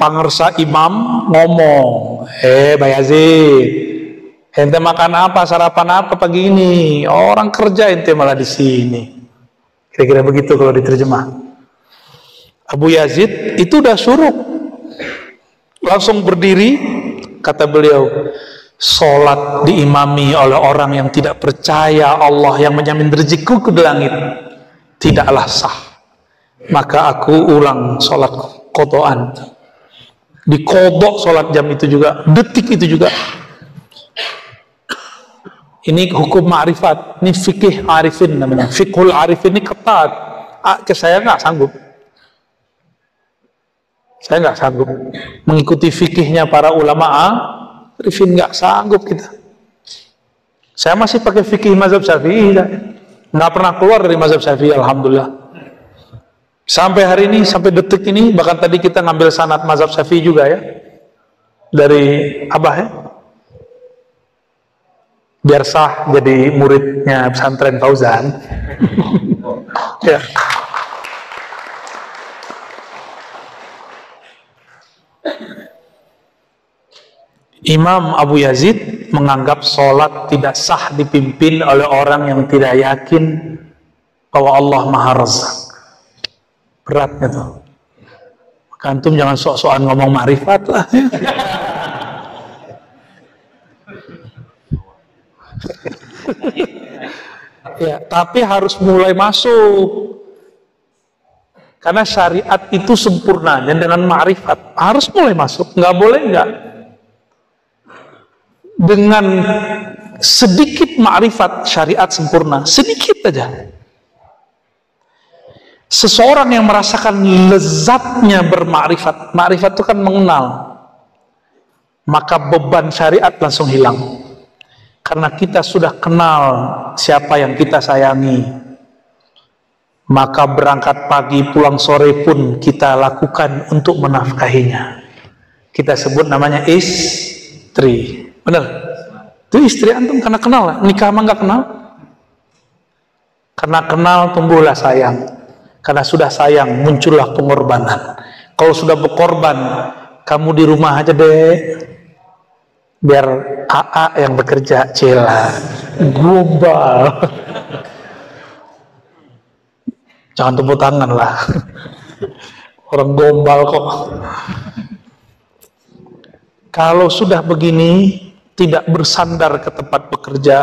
Pangersa Imam ngomong, Pak Yazid, ente makan apa, sarapan apa pagi ini? Orang kerja ente malah di sini. Kira-kira begitu kalau diterjemah. Abu Yazid itu udah syuruk, langsung berdiri, kata beliau, sholat diimami oleh orang yang tidak percaya Allah yang menjamin rezekiku ke langit, tidaklah sah. Maka aku ulang sholat qodaan. Dikodok sholat jam itu juga, detik itu juga. Ini hukum ma'rifat, ini fikih arifin namanya. Fikhul arifin ini ketat. Saya nggak sanggup. Saya nggak sanggup mengikuti fikihnya para ulama arifin, nggak sanggup kita. Saya masih pakai fikih mazhab Syafi'i, nggak pernah keluar dari mazhab Syafi'i, alhamdulillah. Sampai hari ini, sampai detik ini, bahkan tadi kita ngambil sanad mazhab Syafi'i juga ya, dari Abah ya, biar sah jadi muridnya pesantren Fauzan. Ya. Imam Abu Yazid menganggap sholat tidak sah dipimpin oleh orang yang tidak yakin bahwa Allah Maha Razzaq. Beratnya tuh. Maka antum jangan sok-sokan ngomong ma'rifat lah ya. Ya, tapi harus mulai masuk. Karena syariat itu sempurna dan dengan ma'rifat harus mulai masuk. Nggak boleh nggak. Dengan sedikit ma'rifat syariat sempurna, sedikit aja. Seseorang yang merasakan lezatnya bermakrifat, makrifat itu kan mengenal, maka beban syariat langsung hilang. Karena kita sudah kenal siapa yang kita sayangi, maka berangkat pagi pulang sore pun kita lakukan untuk menafkahinya. Kita sebut namanya istri. Benar? Itu istri antum karena kenal. Nikah mah nggak kenal. Karena kenal tumbuhlah sayang. Karena sudah sayang muncullah pengorbanan. Kalau sudah berkorban, kamu di rumah aja deh, biar AA yang bekerja. Cila gombal. Jangan tepuk tangan lah, orang gombal kok. Kalau sudah begini, tidak bersandar ke tempat bekerja,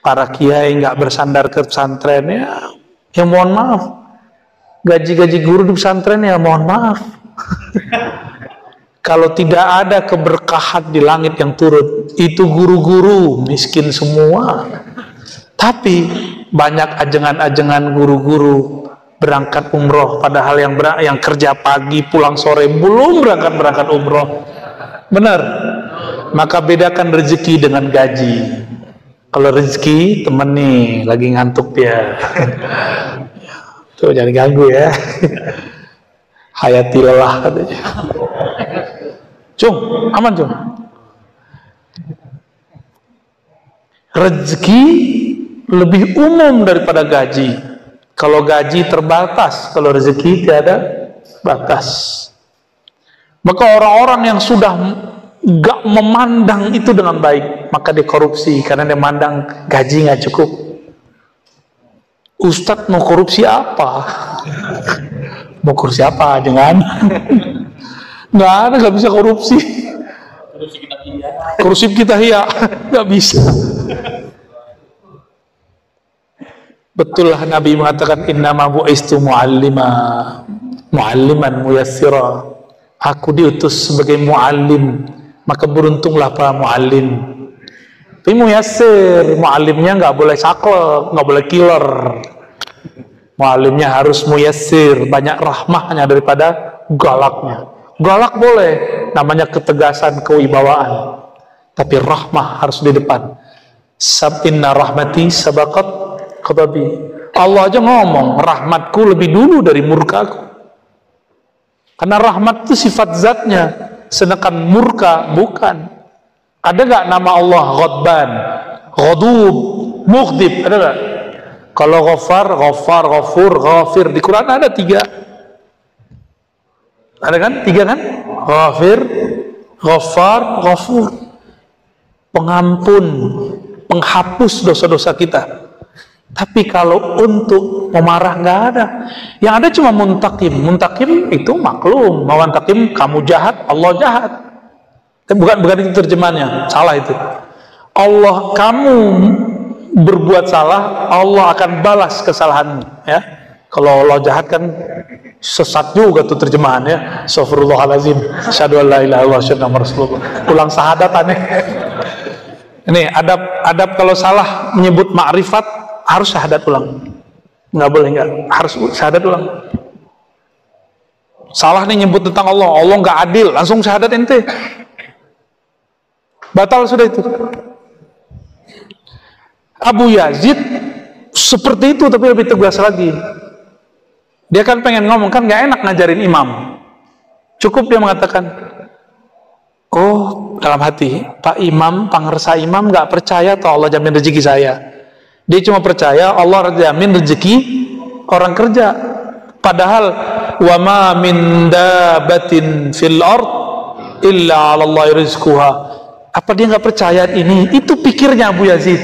para kiai nggak bersandar ke pesantren, ya mohon maaf, gaji-gaji guru di pesantren ya mohon maaf. Kalau tidak ada keberkahan di langit yang turun, itu guru-guru miskin semua. Tapi banyak ajengan-ajengan guru-guru berangkat umroh, padahal yang kerja pagi pulang sore belum berangkat umroh. Benar? Maka bedakan rezeki dengan gaji. Kalau rezeki, temen nih lagi ngantuk dia. Tuh jangan ganggu ya. Hayati lelah katanya. Cung, aman Cung. Rezeki lebih umum daripada gaji. Kalau gaji terbatas, kalau rezeki tiada batas. Maka orang-orang yang sudah gak memandang itu dengan baik, maka dia korupsi karena dia mandang gaji gak cukup. Ustadz mau korupsi apa? Mau korupsi apa? Jangan. Nggak ada, nggak bisa korupsi. Korupsi kita iya, nggak bisa. Betul lah Nabi mengatakan innama bu'istu mu'alliman muyassira. Aku diutus sebagai mu'allim, maka beruntunglah para mu'allim. Tapi muyassir, mu'allimnya nggak boleh saklek, nggak boleh killer. Mu'allimnya harus muyassir, banyak rahmahnya daripada galaknya. Galak boleh, namanya ketegasan, kewibawaan. Tapi rahmah harus di depan. Inna rahmati sabaqat ghadabi. Allah aja ngomong, rahmatku lebih dulu dari murkaku. Karena rahmat itu sifat zatnya, sedangkan murka bukan. Ada gak nama Allah Ghadban, Ghadub, Mughdib? Ada gak? Kalau Ghafar, Ghafur, Ghafir, di Quran ada 3. Ada kan? 3 kan? Ghafir, Ghafar, Ghafur. Pengampun, penghapus dosa-dosa kita. Tapi kalau untuk memarah nggak ada. Yang ada cuma muntakim. Muntakim itu maklum. Mawantakim kamu jahat, Allah jahat. Bukan itu terjemahannya. Salah itu. Allah, kamu berbuat salah, Allah akan balas kesalahanmu. Ya. Kalau Allah jahat kan sesat juga tuh terjemahannya. Astagfirullahaladzim. Asyhadu an la ilaha illallah asyhadu anna rasulullah. Ulang syahadatane. Ini adab kalau salah menyebut ma'rifat harus syahadat ulang. Nggak boleh nggak, harus syahadat ulang. Salah nih nyebut tentang Allah, Allah nggak adil, langsung syahadat ente. Batal sudah itu. Abu Yazid seperti itu tapi lebih tegas lagi. Dia kan pengen ngomong, kan nggak enak ngajarin imam. Cukup dia mengatakan, oh dalam hati, Pak Imam, pangersa imam nggak percaya toh Allah jamin rezeki saya. Dia cuma percaya Allah jamin rezeki orang kerja. Padahal wa ma min dabatin fil ard illa 'ala Allah rizquha. Apa dia nggak percaya ini? Itu pikirnya Abu Yazid.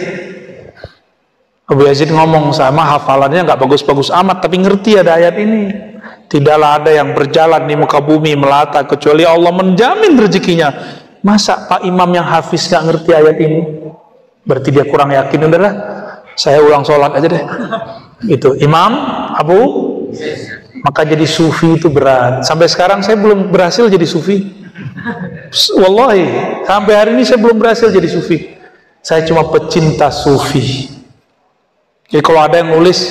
Abu Yazid ngomong sama hafalannya nggak bagus-bagus amat, tapi ngerti ada ayat ini. Tidaklah ada yang berjalan di muka bumi melata kecuali Allah menjamin rezekinya. Masa Pak Imam yang hafiz nggak ngerti ayat ini? Berarti dia kurang yakin. Udahlah, saya ulang sholat aja deh. Gitu. Imam, Abu, maka jadi sufi itu berat. Sampai sekarang saya belum berhasil jadi sufi. Wallahi, sampai hari ini saya belum berhasil jadi sufi. Saya cuma pecinta sufi. Jadi kalau ada yang nulis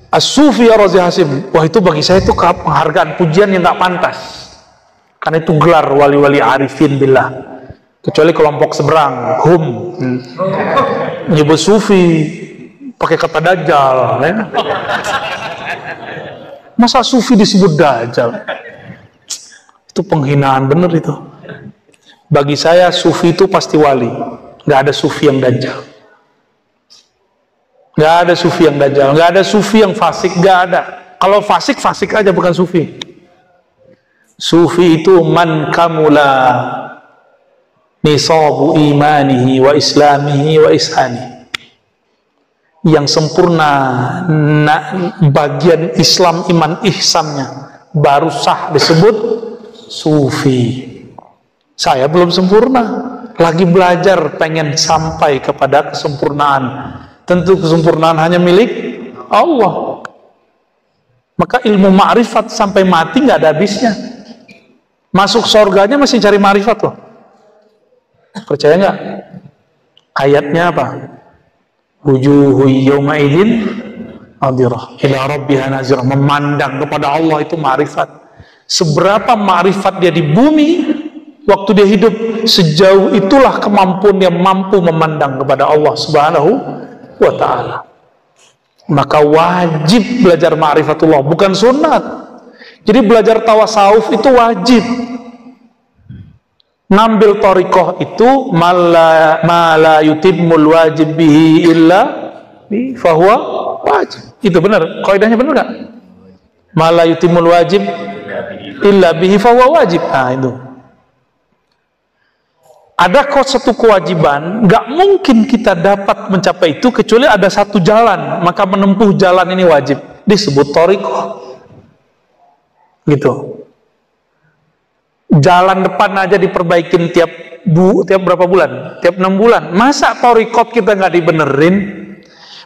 As-Sufi ya Razi Hasim, wah itu bagi saya itu penghargaan, pujian yang nggak pantas. Karena itu gelar wali-wali arifin billah. Kecuali kelompok seberang, menyebut sufi pakai kata dajjal, ya. Masa sufi disebut dajjal? Itu penghinaan bener itu. Bagi saya sufi itu pasti wali, nggak ada sufi yang dajjal. Nggak ada sufi yang dajjal, nggak ada sufi yang fasik, nggak ada. Kalau fasik, fasik aja, bukan sufi. Sufi itu man kamula nisabu imanihi wa islamihi wa ishani. Yang sempurna bagian Islam, iman, ihsannya baru sah disebut sufi. Saya belum sempurna, lagi belajar, pengen sampai kepada kesempurnaan. Tentu kesempurnaan hanya milik Allah. Maka ilmu ma'rifat sampai mati nggak ada habisnya. Masuk surganya masih cari ma'rifat loh. Percaya nggak? Ayatnya apa? Wujuhu yawma idzin nadirah ila rabbiha nazirah. Memandang kepada Allah itu ma'rifat. Seberapa ma'rifat dia di bumi waktu dia hidup, sejauh itulah kemampuan dia mampu memandang kepada Allah Subhanahu wa ta'ala. Maka wajib belajar ma'rifatullah, bukan sunat. Jadi belajar tawasawuf itu wajib. Ngambil thariqah itu mala yutimmul wajib bihi illa bi fahuwa wajib. Itu benar, kaidahnya benar enggak? Mala yutimmul wajib illa bihi fahuwa wajib. Nah, itu. Ada satu kewajiban, nggak mungkin kita dapat mencapai itu kecuali ada satu jalan, maka menempuh jalan ini wajib, disebut thariqah. Gitu. Jalan depan aja diperbaikin tiap berapa bulan? Tiap 6 bulan. Masa thariqat kita nggak dibenerin?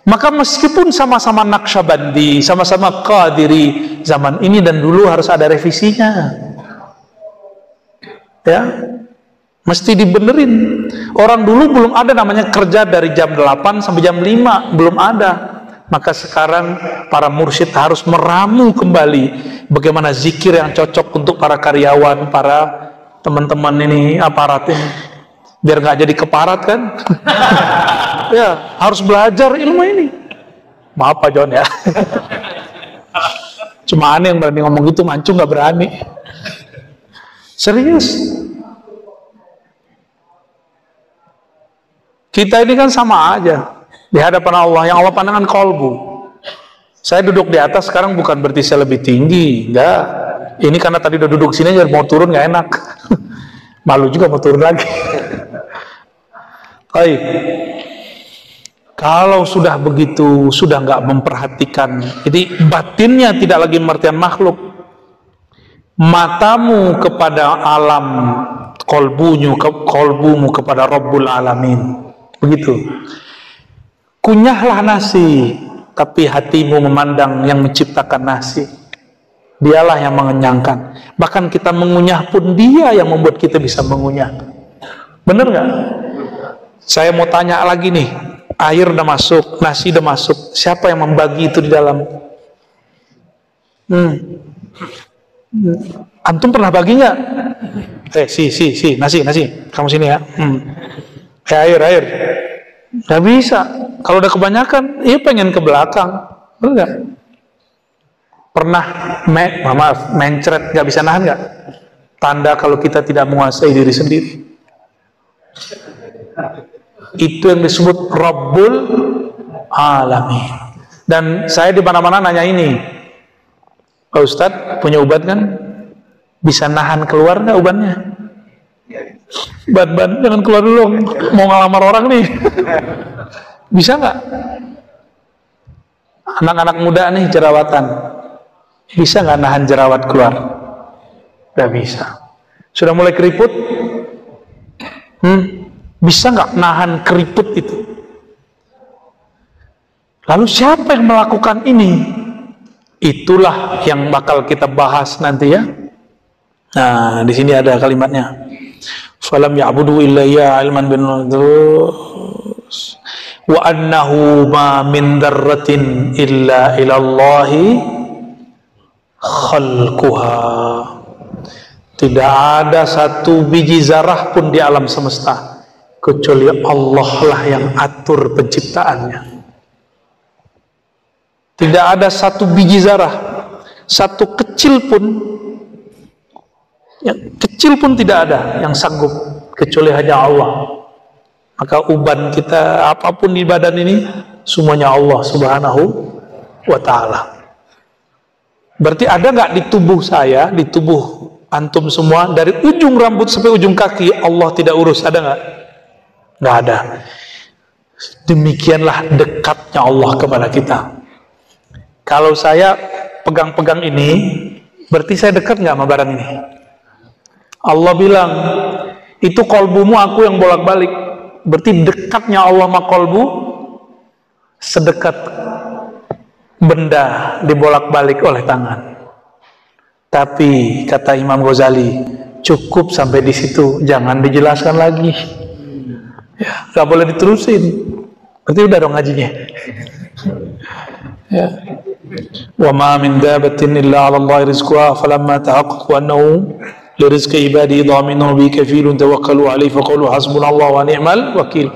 Maka meskipun sama-sama Naqsyabandi, sama-sama Qadiri, zaman ini dan dulu harus ada revisinya. Ya. Mesti dibenerin. Orang dulu belum ada namanya kerja dari jam 8 sampai jam 5, belum ada. Maka sekarang para mursyid harus meramu kembali bagaimana zikir yang cocok untuk para karyawan, para teman-teman ini, aparat ini, biar nggak jadi keparat kan. Ya, harus belajar ilmu ini. Maaf Pak John ya. Cuma aneh yang berani ngomong gitu, Mancung nggak berani. Serius. Kita ini kan sama aja di hadapan Allah. Yang Allah pandangkan kolbu. Saya duduk di atas sekarang bukan berarti saya lebih tinggi, enggak. Ini karena tadi udah duduk sini aja, mau turun nggak enak. Malu juga mau turun lagi. Baik. Kalau sudah begitu, sudah nggak memperhatikan, jadi batinnya tidak lagi pengertian makhluk. Matamu kepada alam, kolbumu kepada Rabbul Alamin. Begitu. Kunyahlah nasi, tapi hatimu memandang yang menciptakan nasi. Dialah yang mengenyangkan. Bahkan kita mengunyah pun dia yang membuat kita bisa mengunyah. Bener nggak? Saya mau tanya lagi nih. Air udah masuk, nasi udah masuk. Siapa yang membagi itu di dalam? Antum pernah bagi nggak? Nasi. Kamu sini ya. Air. Nggak bisa. Kalau udah kebanyakan, iya pengen ke belakang. Enggak. Pernah mencret, nggak bisa nahan nggak? Tanda kalau kita tidak menguasai diri sendiri. Itu yang disebut Rabbul Alamin. Dan saya di mana-mana nanya ini, Pak Ustadz punya obat kan? Bisa nahan keluar nggak obatnya? Ban jangan keluar dulu, mau ngelamar orang nih. Bisa nggak? Anak-anak muda nih jerawatan, bisa nggak nahan jerawat keluar? Nggak bisa. Sudah mulai keriput, bisa nggak nahan keriput itu? Lalu siapa yang melakukan ini? Itulah yang bakal kita bahas nanti ya. Nah, di sini ada kalimatnya. Falam ya'budu illa ya ilman bin nudus wa annahu ma min darratin illa ilallahi khalquha. Tidak ada satu biji zarah pun di alam semesta kecuali Allah lah yang atur penciptaannya. Tidak ada satu biji zarah, satu kecil pun, yang kecil pun tidak ada yang sanggup kecuali hanya Allah. Maka uban kita apapun di badan ini semuanya Allah Subhanahu wa ta'ala. Berarti ada nggak di tubuh saya, di tubuh Antum semua dari ujung rambut sampai ujung kaki Allah tidak urus, ada nggak? Nggak ada. Demikianlah dekatnya Allah kepada kita. Kalau saya pegang-pegang ini, berarti saya dekat nggak sama barang ini? Allah bilang, itu kolbumu aku yang bolak-balik. Berarti dekatnya Allah sama kolbu sedekat benda dibolak-balik oleh tangan. Tapi kata Imam Ghazali, cukup sampai di situ, jangan dijelaskan lagi. Ya, nggak boleh diterusin. Berarti udah dong ngajinya. Ya. Wa ma min dabatin illa 'ala Allahi rizquha falamma tahaqqaqu annahu li rizqi ibadi dhaminun bi kafilun tawakkalu 'alaihi faqulu hasbunallahu wa ni'mal wakil.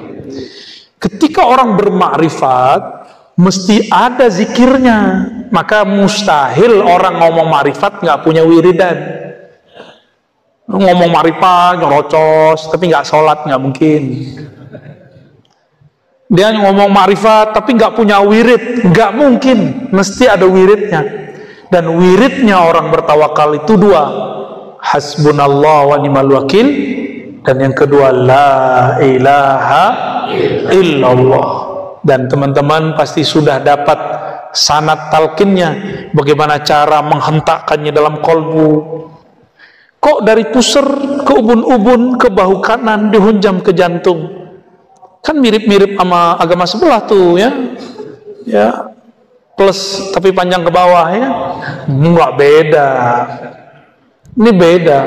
Ketika orang bermakrifat mesti ada zikirnya. Maka mustahil orang ngomong makrifat nggak punya wiridan. Ngomong makrifat nyerocos tapi nggak sholat, nggak mungkin. Dia ngomong makrifat tapi nggak punya wirid, nggak mungkin. Mesti ada wiridnya. Dan wiridnya orang bertawakal itu dua, hasbunallah wa ni'mal wakil, dan yang kedua la ilaha illallah. Dan teman-teman pasti sudah dapat sanad talqinnya, bagaimana cara menghentakkannya dalam kolbu. Kok dari pusar ke ubun-ubun ke bahu kanan dihunjam ke jantung? Kan mirip-mirip sama agama sebelah tuh ya. Ya, plus tapi panjang ke bawah ya. Enggak, beda. Ini beda.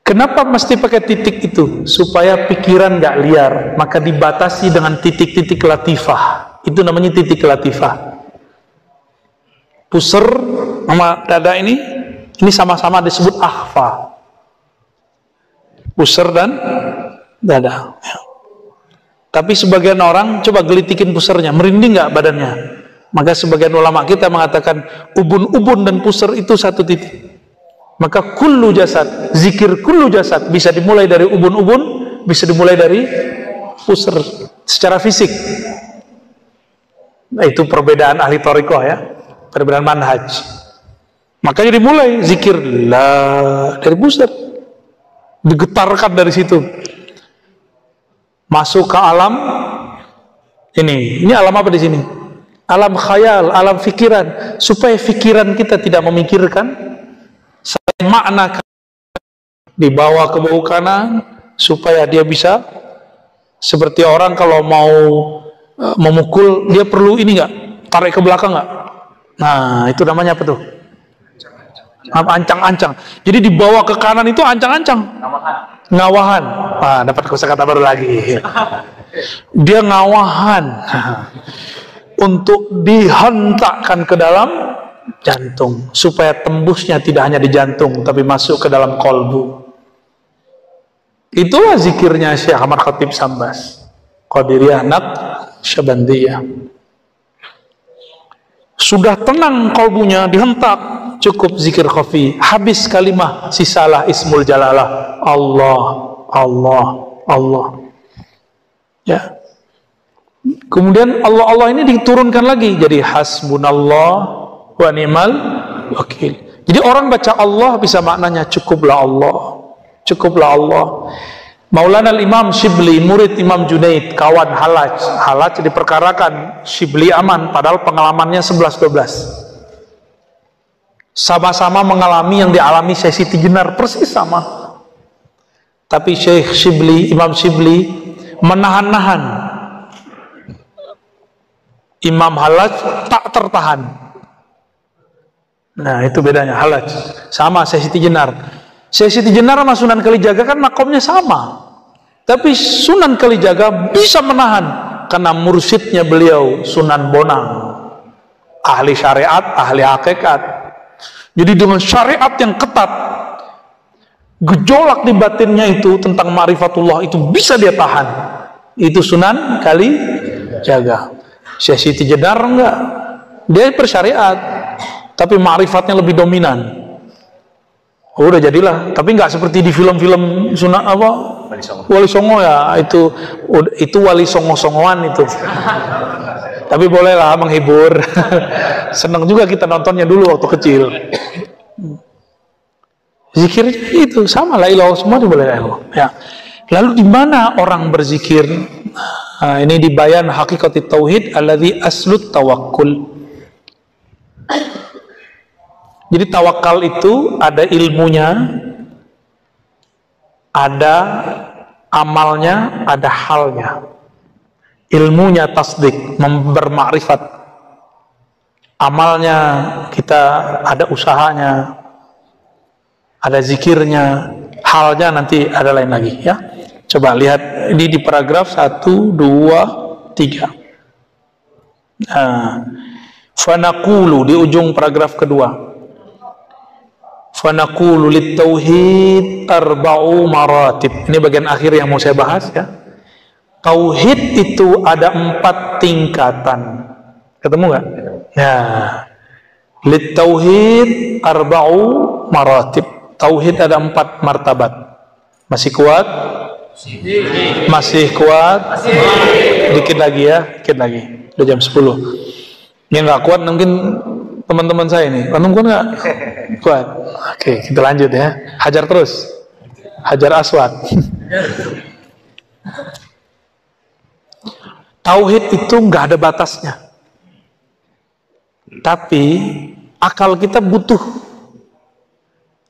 Kenapa mesti pakai titik itu? Supaya pikiran nggak liar, maka dibatasi dengan titik-titik latifah. Itu namanya titik latifah. Pusar sama dada ini sama-sama disebut akhfa. Pusar dan dada. Tapi sebagian orang coba gelitikin pusarnya, merinding nggak badannya? Maka sebagian ulama kita mengatakan ubun-ubun dan pusar itu satu titik. Maka kullu jasad, zikir kullu jasad bisa dimulai dari ubun-ubun, bisa dimulai dari pusar secara fisik. Nah, itu perbedaan ahli thariqah ya, perbedaan manhaj. Makanya dimulai zikir la dari pusar, digetarkan dari situ, masuk ke alam ini alam apa di sini? Alam khayal, alam fikiran, supaya fikiran kita tidak memikirkan, makna dibawa ke bahu kanan supaya dia bisa seperti orang kalau mau memukul, dia perlu ini nggak, tarik ke belakang nggak? Nah, itu namanya apa tuh? Ancang-ancang. Jadi dibawa ke kanan itu ancang-ancang. Ngawahan. Ah, dapat kosakata baru lagi. Dia ngawahan untuk dihentakkan ke dalam jantung supaya tembusnya tidak hanya di jantung tapi masuk ke dalam kolbu. Itulah zikirnya Syekh Ahmad Khatib Sambas, Qadiriyah Naqsyabandiyah. Sudah tenang kolbunya, dihentak, cukup zikir khafi, habis kalimah, sisalah ismul jalalah, Allah, Allah, Allah. Ya. Kemudian Allah ini diturunkan lagi jadi hasbunallah wa ni'mal wakil. Jadi orang baca Allah bisa maknanya cukuplah Allah, cukuplah Allah. Maulana Imam Shibli, murid Imam Junaid, kawan Halaj diperkarakan, Shibli aman, padahal pengalamannya 11-12. Sama-sama mengalami yang dialami Syekh Siti Jenar, persis sama. Tapi Syekh Shibli, Imam Shibli menahan-nahan. Imam Halaj tak tertahan. Nah, itu bedanya Halaj sama Syekh Siti Jenar. Syekh Siti Jenar sama Sunan Kalijaga kan makomnya sama, tapi Sunan Kalijaga bisa menahan karena mursyidnya beliau Sunan Bonang, ahli syariat, ahli hakikat. Jadi dengan syariat yang ketat, gejolak di batinnya itu tentang ma'rifatullah itu bisa dia tahan. Itu Sunan Kalijaga. Syekh Siti Jenar enggak, dia bersyariat tapi ma'rifatnya lebih dominan. Oh, udah jadilah, tapi nggak seperti di film-film Sunan apa Wali Songo ya, itu Wali Songo-songoan itu. Tapi bolehlah menghibur. Senang juga kita nontonnya dulu waktu kecil. Zikirnya itu sama, la ilaha semua boleh la ilaha. Ya. Lalu di mana orang berzikir? Nah, ini di bayan haqiqati tauhid alladzi aslut tawakkul. Jadi tawakal itu ada ilmunya, ada amalnya, ada halnya. Ilmunya tasdik, bermakrifat. Amalnya kita ada usahanya, ada zikirnya, halnya nanti ada lain lagi ya. Coba lihat ini di paragraf 1, 2, 3. Nah, fanaqulu di ujung paragraf kedua. Fanaqulu lit-tauhid arba'u maratib. Ini bagian akhir yang mau saya bahas ya. Tauhid itu ada 4 tingkatan. Ketemu nggak? Ya. Lit-tauhid arba'u maratib. Tauhid ada 4 martabat. Masih kuat? Masih kuat? Dikit lagi ya, dikit lagi. Udah jam 10. Yang nggak kuat mungkin teman-teman saya ini. Antum kuat nggak? Kuat. Oke, kita lanjut ya. Hajar terus. Hajar aswad. Tauhid itu nggak ada batasnya. Tapi akal kita butuh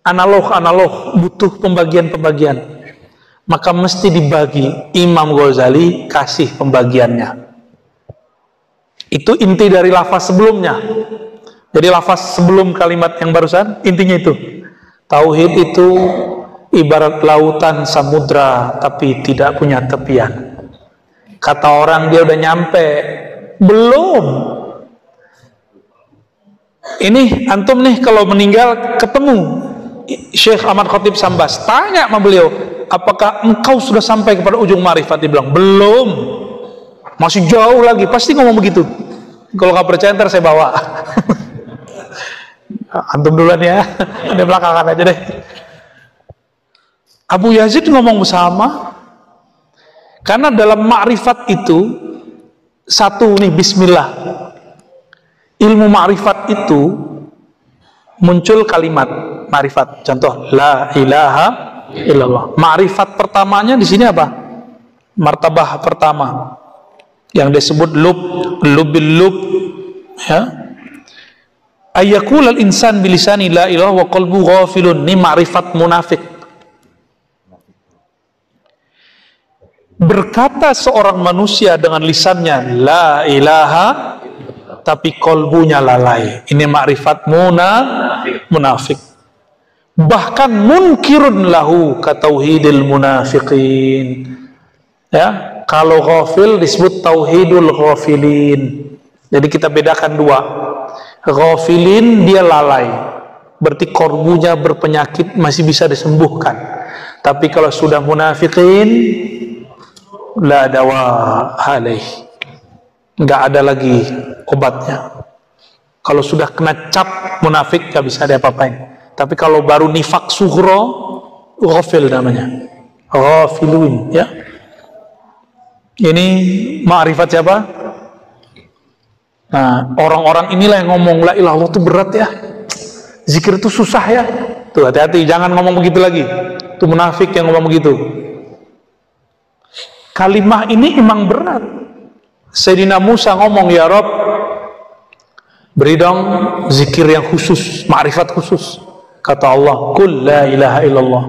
analog, butuh pembagian-pembagian. Maka mesti dibagi. Imam Ghazali kasih pembagiannya. Itu inti dari lafaz sebelumnya. Jadi lafaz sebelum kalimat yang barusan, intinya itu. Tauhid itu ibarat lautan samudra, tapi tidak punya tepian. Kata orang dia udah nyampe. Belum. Ini antum nih kalau meninggal ketemu Syekh Ahmad Khatib Sambas, tanya sama beliau, apakah engkau sudah sampai kepada ujung ma'rifat? Dia bilang, belum. Masih jauh lagi. Pasti ngomong begitu. Kalau nggak percaya ntar saya bawa. Antum duluan ya. Ada belakangan aja deh. Abu Yazid ngomong bersama. Karena dalam ma'rifat itu satu nih, bismillah. Ilmu ma'rifat itu muncul kalimat ma'rifat. Contoh, la ilaha illallah. Ma'rifat pertamanya di sini apa? Martabah pertama yang disebut lubil lub, ya. Ayyakul al-insan bilisani la ilaha wa qalbu ghafilun. Ini ma'rifat munafik. Berkata seorang manusia dengan lisannya la ilaha, tapi kolbunya lalai. Ini ma'rifat munafik. Bahkan munkirun lahu katauhidil munafiqin. Ya, kalau ghafil disebut tauhidul ghafilin. Jadi kita bedakan dua. Ghafilin dia lalai, berarti kolbunya berpenyakit, masih bisa disembuhkan. Tapi kalau sudah munafiqin, la dawa alaih, nggak ada lagi obatnya. Kalau sudah kena cap munafik nggak bisa diapa-apain. Tapi kalau baru nifak sughra, ghafil namanya, ghafilun ya. Ini ma'rifat siapa? Nah, orang-orang inilah yang ngomong la ilaha illallah itu berat ya, zikir itu susah ya. Tuh hati-hati, jangan ngomong begitu lagi. Itu munafik yang ngomong begitu. Kalimah ini emang berat. Sayyidina Musa ngomong, ya Rabb, beri dong zikir yang khusus, ma'rifat khusus. Kata Allah, kul la ilaha illallah.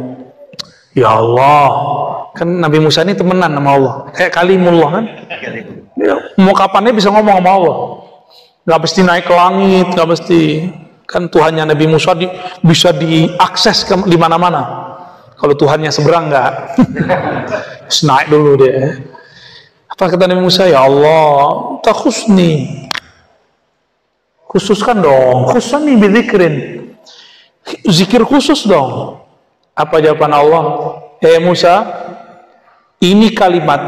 Ya Allah, kan Nabi Musa ini temenan sama Allah, kayak kalimullah kan. Dia, mau kapannya bisa ngomong sama Allah. Gak mesti naik ke langit, gak mesti. Kan Tuhannya Nabi Musa bisa diakses di mana-mana. Kalau Tuhannya seberang nggak, naik dulu deh. Apa kata Nabi Musa? Ya Allah, tak khusni, khususkan dong, khususkan nih berzikrin, zikir khusus dong. Apa jawaban Allah? Musa, ini kalimat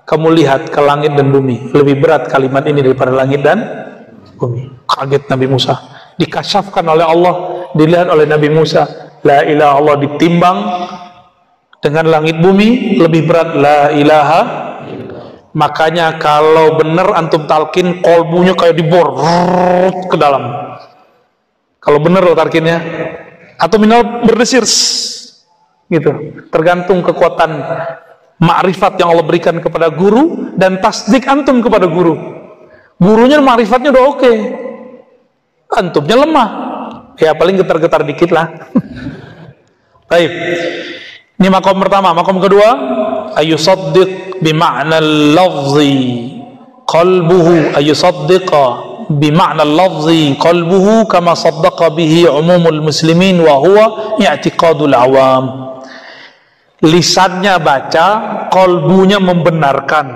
kamu lihat ke langit dan bumi, lebih berat kalimat ini daripada langit dan bumi. Kaget Nabi Musa, dikasyafkan oleh Allah, dilihat oleh Nabi Musa. La ilaha Allah ditimbang dengan langit bumi, lebih berat la ilaha. Makanya kalau benar antum talkin, kolbunya kayak dibor ke dalam. Kalau benar lo talkinnya, atau minal berdesir gitu, tergantung kekuatan ma'rifat yang Allah berikan kepada guru dan tasdik antum kepada guru. Gurunya ma'rifatnya udah oke, antumnya lemah, ya paling getar-getar dikit lah. Baik, ini makom pertama. Makom kedua, ayusaddiq bima'na al-lafzi qalbuhu, ayusaddiqa bima'na al-lafzi qalbuhu kama saddaqa bihi umumul muslimin wa huwa i'tiqadul awam. Lisannya baca, qalbunya membenarkan,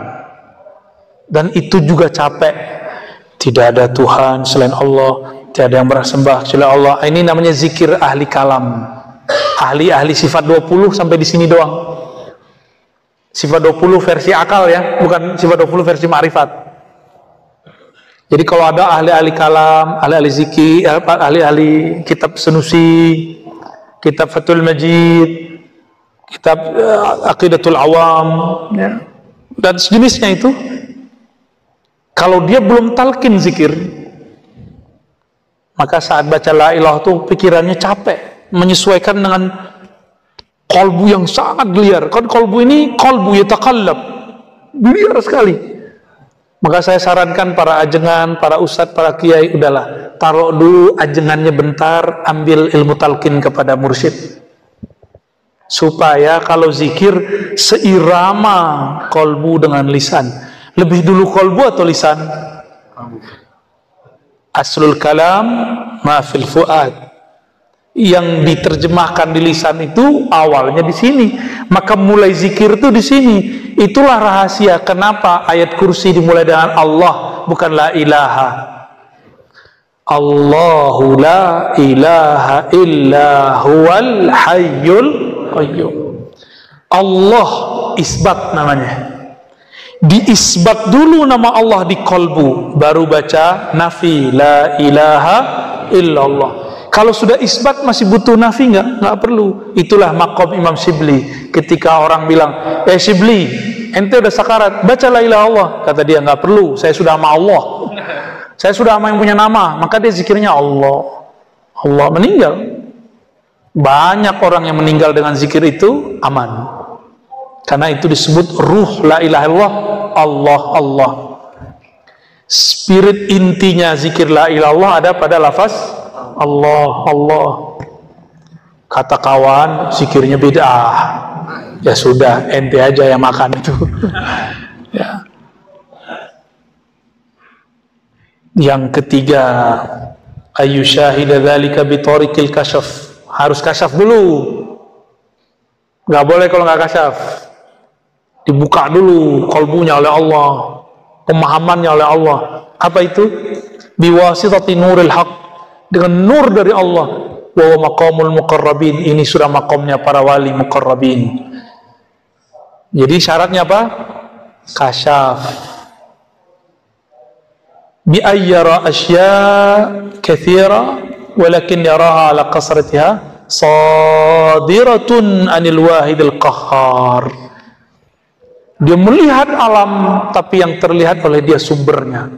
dan itu juga capek. Tidak ada Tuhan selain Allah, tiada yang berhak sembah kecuali Allah. Ini namanya zikir ahli kalam, ahli sifat 20 sampai di sini doang. Sifat 20 versi akal ya, bukan sifat 20 versi ma'rifat. Jadi kalau ada ahli-ahli kalam, ahli-ahli zikir, ahli-ahli kitab Sanusi, kitab Fathul Majid, kitab Aqidatul Awam ya, dan sejenisnya itu, kalau dia belum talqin zikir, maka saat baca la ilaha itu pikirannya capek, menyesuaikan dengan kolbu yang sangat liar. Kan kolbu ini kolbu yatakallab, liar sekali. Maka saya sarankan para ajengan, para ustadz, para kiai, udahlah, taruh dulu ajengannya bentar, ambil ilmu talqin kepada mursyid, supaya kalau zikir seirama kolbu dengan lisan. Lebih dulu kolbu atau lisan? Aslul kalam ma fil fuad. Yang diterjemahkan di lisan itu awalnya di sini. Maka mulai zikir itu di sini. Itulah rahasia kenapa ayat kursi dimulai dengan Allah, bukan la ilaha. Allahu la ilaha illa huwal hayyul qayyum. Allah isbat namanya. Diisbat dulu nama Allah di kolbu, baru baca nafi la ilaha illallah. Kalau sudah isbat masih butuh nafi nggak perlu. Itulah maqam Imam Shibli. Ketika orang bilang, Shibli, ente udah sakarat, baca la ilaha Allah. Kata dia, nggak perlu, saya sudah sama Allah. Saya sudah sama yang punya nama. Maka dia zikirnya Allah. Allah meninggal. Banyak orang yang meninggal dengan zikir itu aman. Karena itu disebut ruh la ilaha illallah, Allah, Allah. Spirit intinya zikir la ilaha illallah ada pada lafaz Allah, Allah. Kata kawan, zikirnya bid'ah. Ya sudah, ente aja yang makan itu. Ya. Yang ketiga, ayyushahida dzalika bi tariqil kasyaf. Harus kasyaf dulu. Nggak boleh kalau nggak kasyaf. Dibuka dulu kolbunya oleh Allah, pemahamannya oleh Allah. Apa itu? Biwasitati nuril haq, dengan nur dari Allah. Wa maqamul muqarrabin, ini sudah maqamnya para wali muqarrabin. Jadi syaratnya apa? Kasyaf. Bi ayyara asya katsira walakin yaraha ala qasratiha sadiratun anil wahidil qahhar. Dia melihat alam, tapi yang terlihat oleh dia sumbernya.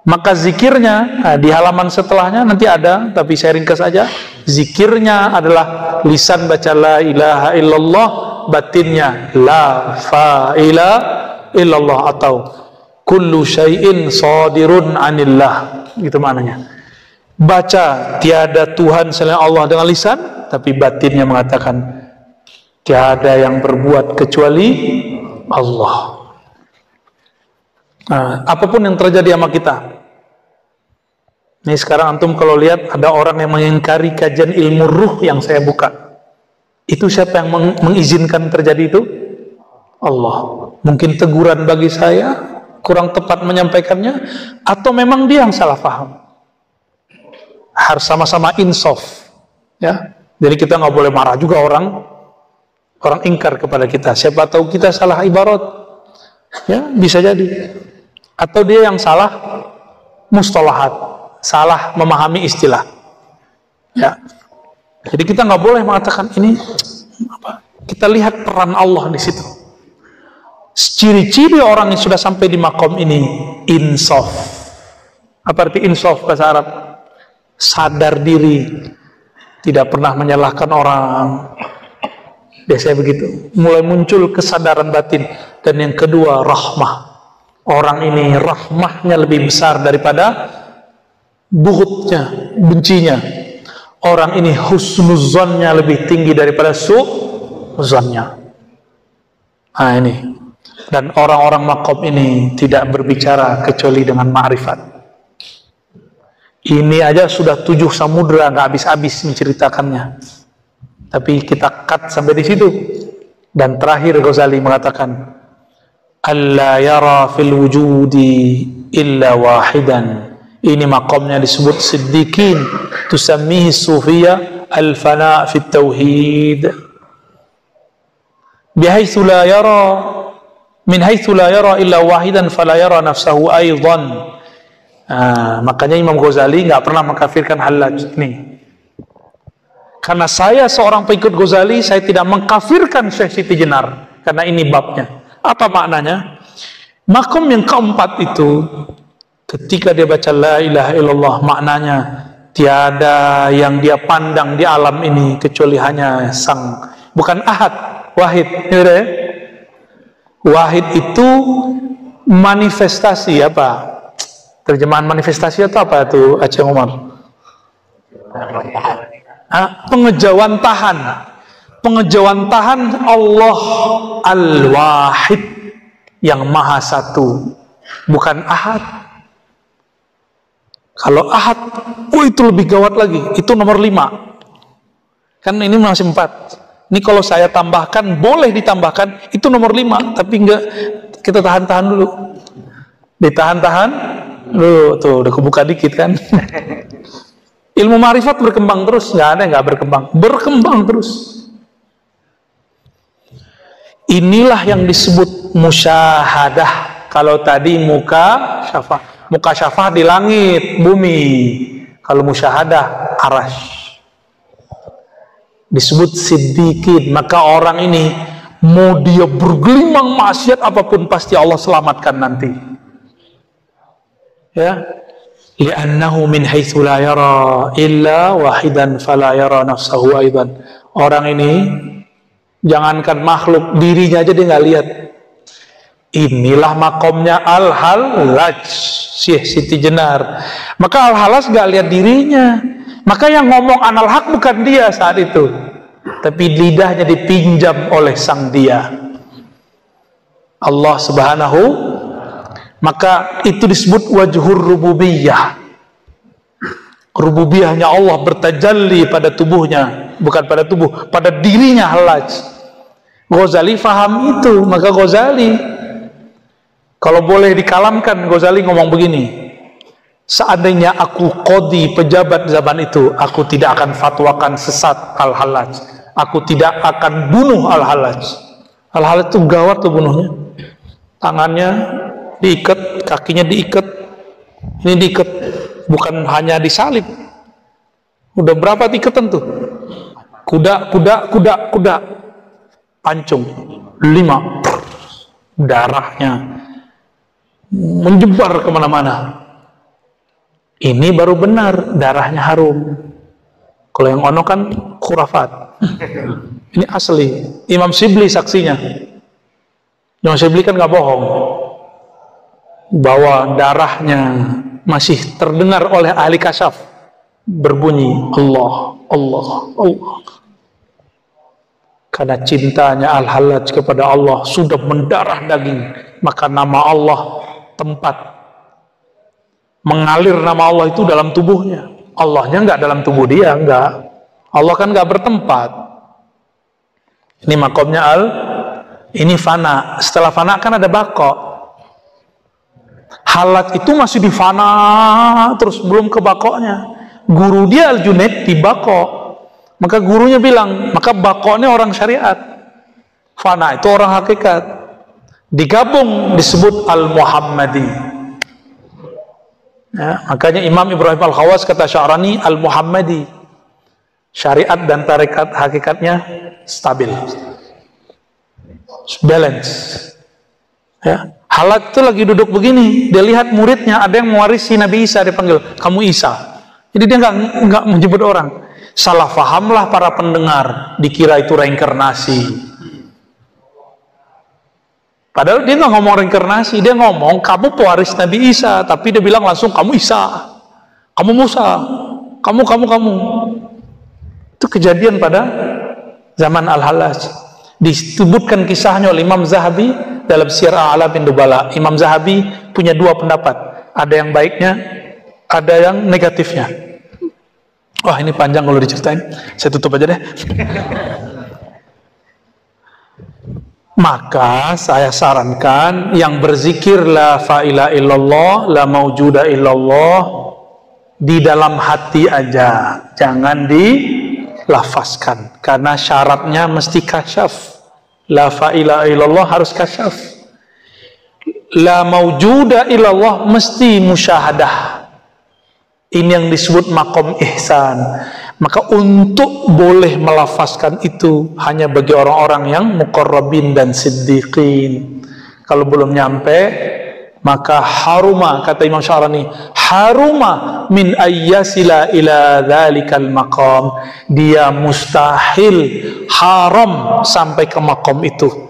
Maka zikirnya, di halaman setelahnya nanti ada, tapi saya ringkas saja. Zikirnya adalah lisan baca la ilaha illallah, batinnya la fa'ila illallah, atau kullu syai'in sadirun anillah. Gitu maknanya. Baca tiada Tuhan selain Allah dengan lisan, tapi batinnya mengatakan tiada yang berbuat kecuali Allah. Nah, apapun yang terjadi sama kita. Nih sekarang antum kalau lihat ada orang yang mengingkari kajian ilmu ruh yang saya buka. Itu siapa yang mengizinkan terjadi itu? Allah. Mungkin teguran bagi saya, kurang tepat menyampaikannya, atau memang dia yang salah paham. Harus sama-sama insaf. Ya. Jadi kita nggak boleh marah juga orang ingkar kepada kita. Siapa tahu kita salah ibarat, ya bisa jadi. Atau dia yang salah mustalahat, salah memahami istilah. Ya. Jadi kita nggak boleh mengatakan ini apa. Kita lihat peran Allah di situ. Ciri-ciri orang yang sudah sampai di makom ini insaf. Apa arti insaf bahasa Arab? Sadar diri. tidak pernah menyalahkan orang. Biasanya begitu. Mulai muncul kesadaran batin. Dan yang kedua, rahmah. Orang ini rahmahnya lebih besar daripada buhutnya, bencinya. Orang ini husnuzonnya lebih tinggi daripada su'zonnya. Nah ini. Dan orang-orang makom ini tidak berbicara kecuali dengan ma'rifat. Ini aja sudah 7 samudra, nggak habis-habis menceritakannya. Tapi kita cut sampai di situ. Dan terakhir Ghazali mengatakan, alla yara fil wujudi illa wahidan. Ini makamnya disebut siddiqin, tusammihi sufiyah al-fana' fit tauhid. Bihaitsu la yara min haitsu la yara illa wahidan fala yara nafsahu aidan. Makanya Imam Ghazali nggak pernah mengkafirkan Hallaj ini. Karena saya seorang pengikut Ghazali, saya tidak mengkafirkan Syekh Siti Jenar. Karena ini babnya. Apa maknanya? Makom yang keempat itu, ketika dia baca la ilaha illallah, maknanya tiada yang dia pandang di alam ini kecuali hanya sang, bukan ahad, wahid. Ya? Wahid itu manifestasi apa? Terjemahan manifestasi atau apa itu Aceh Umar? Pengejawantahan. Pengejawantahan Allah Al-Wahid yang Maha Satu, bukan ahad. Kalau ahad, itu lebih gawat lagi. Itu nomor 5. Kan ini masih 4. Ini kalau saya tambahkan, boleh ditambahkan. Itu nomor 5. Tapi enggak, kita tahan-tahan dulu. Ditahan-tahan dulu. Tuh, udah kebuka dikit kan. Ilmu ma'rifat berkembang terus. Nggak ada yang nggak berkembang. Berkembang terus. Inilah yang disebut musyahadah. Kalau tadi muka syafah. Muka syafah di langit, bumi. Kalau musyahadah, arash. Disebut siddiqin. Maka orang ini, mau dia bergelimang maksiat apapun, pasti Allah selamatkan nanti. Ya. Li'annahu min haitsu la yara illa wahidan fala yara nafsahu aidan. Orang ini, jangankan makhluk, dirinya aja dia nggak lihat. Inilah makomnya Al-Hallaj, Syekh Siti Jenar. Maka Al-Hallaj nggak lihat dirinya. Maka yang ngomong anal haq bukan dia saat itu, tapi lidahnya dipinjam oleh sang dia, Allah Subhanahu. Maka itu disebut wajhur rububiyah. Rububiyahnya Allah bertajalli pada tubuhnya, bukan pada tubuh, pada dirinya Hallaj. Ghazali faham itu. Maka Ghazali, kalau boleh dikalamkan, Ghazali ngomong begini, seandainya aku qadi, pejabat zaman itu, aku tidak akan fatwakan sesat Al-Hallaj. Aku tidak akan bunuh Al-Hallaj. Al-Hallaj itu gawat tuh bunuhnya. Tangannya diikat, kakinya diikat, ini diikat, bukan hanya disalib. Udah berapa ikatan tuh? Kuda, pancung 5, darahnya menyebar kemana-mana. Ini baru benar, darahnya harum. Kalau yang ono kan khurafat. Ini asli. Imam Shibli saksinya. Imam Shibli kan nggak bohong, bahwa darahnya masih terdengar oleh ahli kasyaf, berbunyi Allah, Allah, Allah. Karena cintanya Al-Hallaj kepada Allah sudah mendarah daging, maka nama Allah tempat mengalir, nama Allah itu dalam tubuhnya. Allahnya nggak dalam tubuh dia, nggak. Allah kan nggak bertempat. Ini makomnya ini fana. Setelah fana kan ada bako. Hallaj itu masih di fana terus, belum ke bakoknya. Guru dia Al-Junaid di bakok. Maka gurunya bilang, maka bakoknya orang syariat, fana itu orang hakikat. Digabung disebut Al-Muhammadi. Ya, makanya Imam Ibrahim Al-Khawas kata Sya'rani Al-Muhammadi. Syariat dan tarekat hakikatnya stabil, balance. Ya. Hallaj itu lagi duduk begini, dia lihat muridnya ada yang mewarisi Nabi Isa, dia panggil, kamu Isa. Jadi dia nggak menyebut orang. Salah fahamlah para pendengar, dikira itu reinkarnasi. Padahal dia nggak ngomong reinkarnasi, dia ngomong kamu pewaris Nabi Isa, tapi dia bilang langsung kamu Isa, kamu Musa, kamu. Itu kejadian pada zaman Al-Hallaj. Disebutkan kisahnya oleh Imam Zahabi dalam Syiar A'lamin Nubala. Imam Zahabi punya dua pendapat, ada yang baiknya, ada yang negatifnya. Wah, ini panjang kalau diceritain, saya tutup aja deh. Maka saya sarankan yang berzikir la ilaha illallah, la maujuda illallah di dalam hati aja, jangan dilafazkan, karena syaratnya mesti kasyaf. La ilaha illallah harus kasyaf. La maujuda illallah mesti musyahadah. Ini yang disebut maqam ihsan. Maka untuk boleh melafazkan itu hanya bagi orang-orang yang muqarrabin dan siddiqin. Kalau belum nyampe, maka haruma, kata Imam Syarani, haruma min ayyasila ila dhalikal maqam. Dia mustahil, haram sampai ke maqam itu.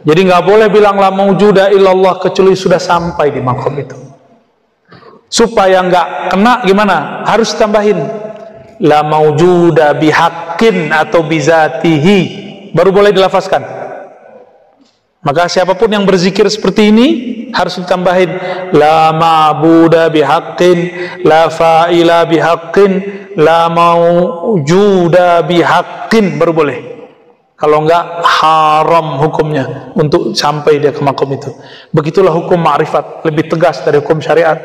Jadi nggak boleh bilang la maujuda illallah kecuali sudah sampai di maqam itu. Supaya nggak kena gimana? Harus tambahin la maujuda bihaqqin atau bizatihi, baru boleh dilafazkan. Maka siapapun yang berzikir seperti ini harus ditambahin la ma'buda bihaqqin, la fa'ila bihaqqin, la maujuda bihaqqin, baru boleh. Kalau enggak, haram hukumnya untuk sampai dia ke makom itu. Begitulah hukum ma'rifat, lebih tegas dari hukum syariat.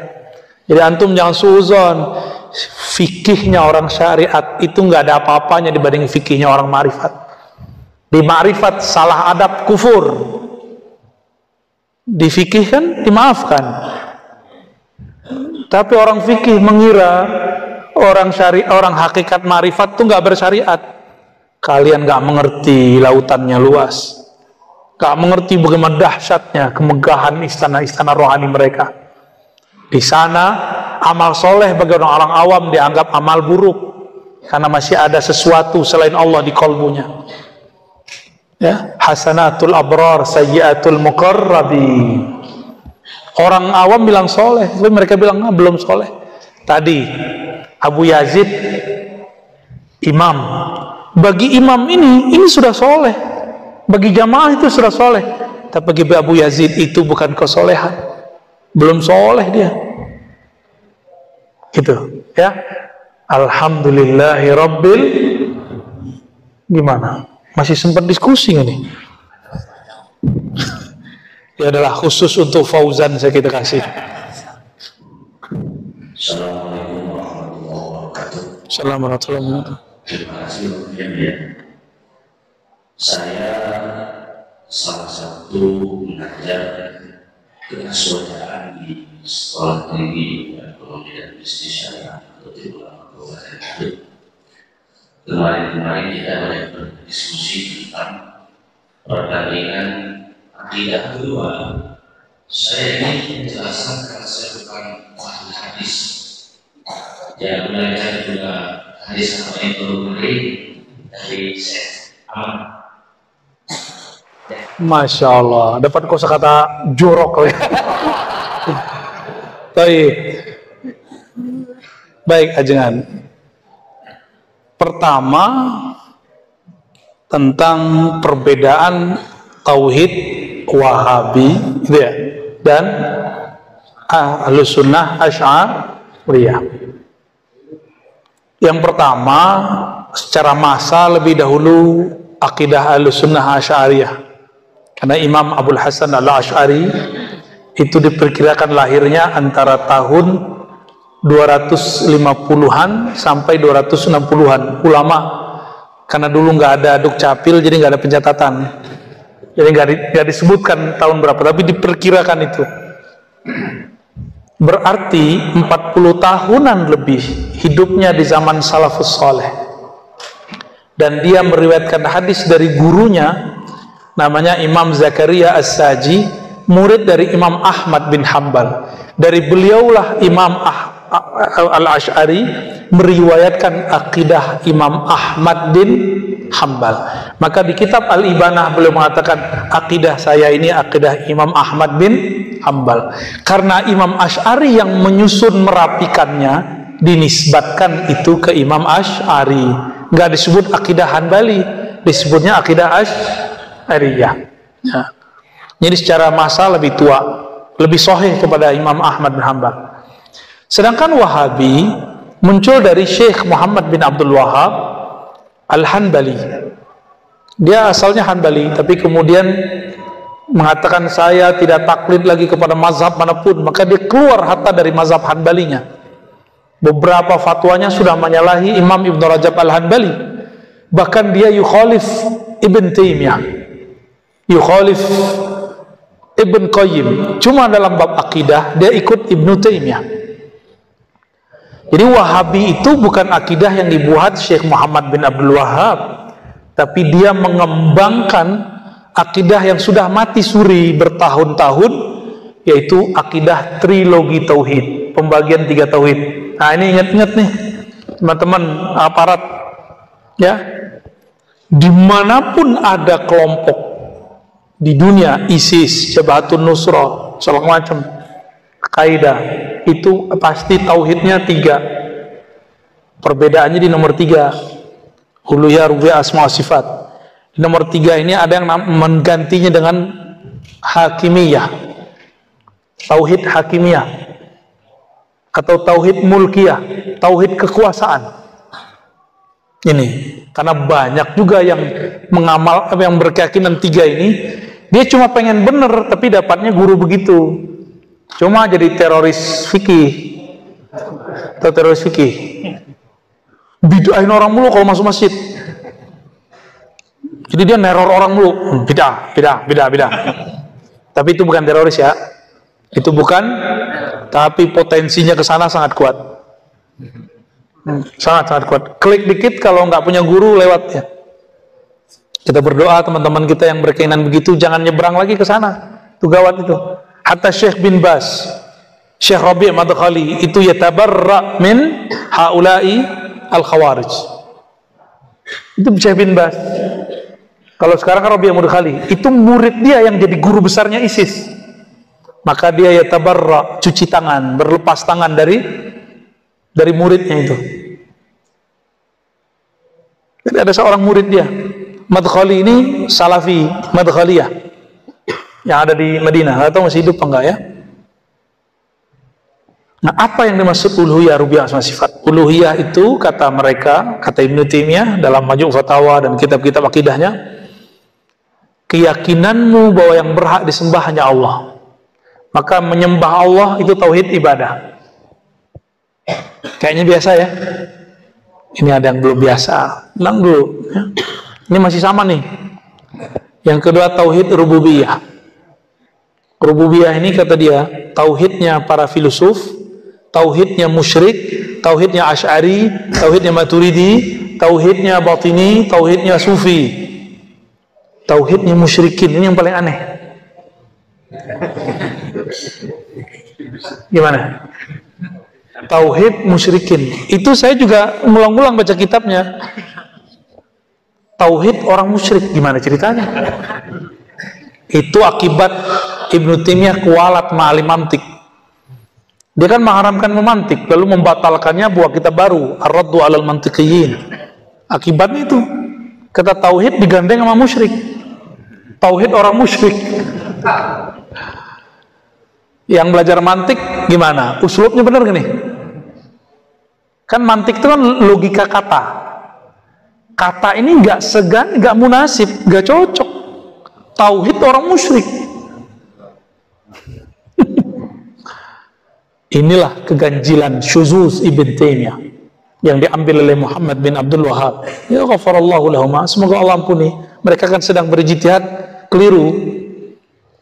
Jadi antum jangan suuzon, fikihnya orang syariat itu nggak ada apa-apanya dibanding fikihnya orang ma'rifat. Di ma'rifat salah adab kufur, di fikih kan dimaafkan. Tapi orang fikih mengira orang syariat, orang hakikat ma'rifat itu nggak bersyariat. Kalian nggak mengerti lautannya luas, nggak mengerti bagaimana dahsyatnya kemegahan istana-istana rohani mereka. Di sana amal soleh bagi orang awam dianggap amal buruk karena masih ada sesuatu selain Allah di kolbunya. Ya, hasanatul abrar sayyiatul muqarrabin. Orang awam bilang soleh, tapi mereka bilang belum soleh. Tadi Abu Yazid imam, bagi imam ini sudah soleh, bagi jamaah itu sudah soleh, tapi bagi Abu Yazid itu bukan kesolehan. Belum soleh dia, gitu ya. Alhamdulillahi Rabbil, gimana? Masih sempat diskusi ini? Ya adalah khusus untuk Fauzan saya kita kasih. Assalamualaikum warahmatullahi wabarakatuh. Assalamualaikum warahmatullahi wabarakatuh. Terima kasih ya. Saya salah satu mengajar keasuhan di sekolah tinggi ekonomi dan bisnis syariah atau di Kabupaten Garut. Kemarin kita banyak berdiskusi tentang perbandingan akidah kedua. Saya ingin menjelaskan karena saya bukan ahli hadis. Yang belajar juga hadis apa itu dari Syekh Ahmad. Masya Allah, dapat kosakata jorok ya. Baik ajengan. Pertama tentang perbedaan tauhid Wahabi gitu ya, dan Ahlus Sunnah Asy'ariyah. Yang pertama secara masa lebih dahulu akidah Ahlus Sunnah Asy'ariyah. Karena Imam Abul Hasan Al-Asy'ari itu diperkirakan lahirnya antara tahun 250-an sampai 260-an ulama. Karena dulu nggak ada dukcapil, jadi nggak ada pencatatan. Jadi nggak disebutkan tahun berapa, tapi diperkirakan itu. Berarti 40 tahunan lebih hidupnya di zaman salafus saleh. Dan dia meriwayatkan hadis dari gurunya, namanya Imam Zakaria As-Saji, murid dari Imam Ahmad bin Hanbal. Dari beliaulah Imam Al-Asy'ari meriwayatkan akidah Imam Ahmad bin Hambal. Maka di kitab Al-Ibanah beliau mengatakan akidah saya ini akidah Imam Ahmad bin Hambal. Karena Imam Asy'ari yang menyusun merapikannya, dinisbatkan itu ke Imam Asy'ari. Nggak disebut akidah Hanbali, disebutnya akidah Asy'ariyah. Ya. Jadi secara masa lebih tua, lebih sahih kepada Imam Ahmad bin Hambal. Sedangkan Wahabi muncul dari Syekh Muhammad bin Abdul Wahab Al-Hanbali. Dia asalnya Hanbali, tapi kemudian mengatakan saya tidak taklid lagi kepada mazhab manapun, maka dia keluar hatta dari mazhab Hanbalinya. Beberapa fatwanya sudah menyalahi Imam Ibn Rajab Al-Hanbali. Bahkan dia yukhalif Ibn Taimiyah, yukhalif Ibn Qayyim. Cuma dalam bab akidah dia ikut Ibn Taimiyah. Jadi Wahabi itu bukan akidah yang dibuat Syekh Muhammad bin Abdul Wahab, tapi dia mengembangkan akidah yang sudah mati suri bertahun-tahun, yaitu akidah trilogi tauhid, pembagian 3 tauhid. Nah ini ingat-ingat nih teman-teman aparat ya, dimanapun ada kelompok di dunia, ISIS, Jabhatun Nusrah, segala macam, Kaidah, itu pasti tauhidnya 3. Perbedaannya di nomor 3, uluhiyah, rububiyah, asma wa sifat. Di nomor 3 ini ada yang menggantinya dengan hakimiyah, tauhid hakimiyah, atau tauhid mulkiyah, tauhid kekuasaan. Ini karena banyak juga yang mengamal, yang berkeyakinan 3 ini, dia cuma pengen bener tapi dapatnya guru begitu, cuma jadi teroris fikih atau teroris fikih, bid'ahin orang mulu kalau masuk masjid. Jadi dia neror orang mulu, bidah. Tapi itu bukan teroris ya, itu bukan, tapi potensinya ke sana sangat kuat. Sangat kuat. Klik dikit kalau nggak punya guru lewat ya. Kita berdoa teman-teman kita yang berkeinginan begitu jangan nyebrang lagi ke sana. Itu gawat itu. Hatta Syekh bin Baz, Syekh Rabi' Madkhali itu yatabarra min haula'i al-khawarij. Itu Syekh bin Baz. Kalau sekarang kan Rabi' Madkhali, itu murid dia yang jadi guru besarnya ISIS. Maka dia yatabarra, cuci tangan, berlepas tangan dari muridnya itu. Jadi ada seorang murid dia, Madkhali ini Salafi Madkhaliyah yang ada di Madinah. Nggak tahu masih hidup apa enggak ya. Nah, apa yang dimaksud uluhiyah, rububiyah, asma sifat? Uluhiyah itu kata mereka, kata Ibnu Taimiyah dalam Majmu' Fatawa dan kitab-kitab akidahnya, keyakinanmu bahwa yang berhak disembah hanya Allah. Maka menyembah Allah itu tauhid ibadah. Kayaknya biasa ya. Ini ada yang belum biasa. Ulang dulu ya. Ini masih sama nih. Yang kedua tauhid rububiyah. Rububiyah ini kata dia tauhidnya para filosof, tauhidnya musyrik, tauhidnya Asy'ari, tauhidnya Maturidi, tauhidnya Batini, tauhidnya Sufi, tauhidnya musyrikin. Ini yang paling aneh. Gimana? Tauhid musyrikin. Itu saya juga ngulang-ngulang baca kitabnya. Tauhid orang musyrik, gimana ceritanya? Itu akibat Ibnu Taimiyah kualat ma'ali mantik. Dia kan mengharamkan memantik, lalu membatalkannya buat kitab baru, Ar-Raddu 'alal Mantiqiyyin. Akibatnya itu, kata tauhid digandeng sama musyrik. Tauhid orang musyrik. Yang belajar mantik gimana? Uslubnya benar gak nih? Kan mantik itu kan logika kata. Kata ini nggak segan, nggak munasib, nggak cocok. Tauhid orang musyrik. Inilah keganjilan syuzuz Ibn Taimiyah yang diambil oleh Muhammad bin Abdul Wahab. Ya ghafarallahu lahuma, semoga Allah ampuni. Mereka kan sedang berijtihad keliru.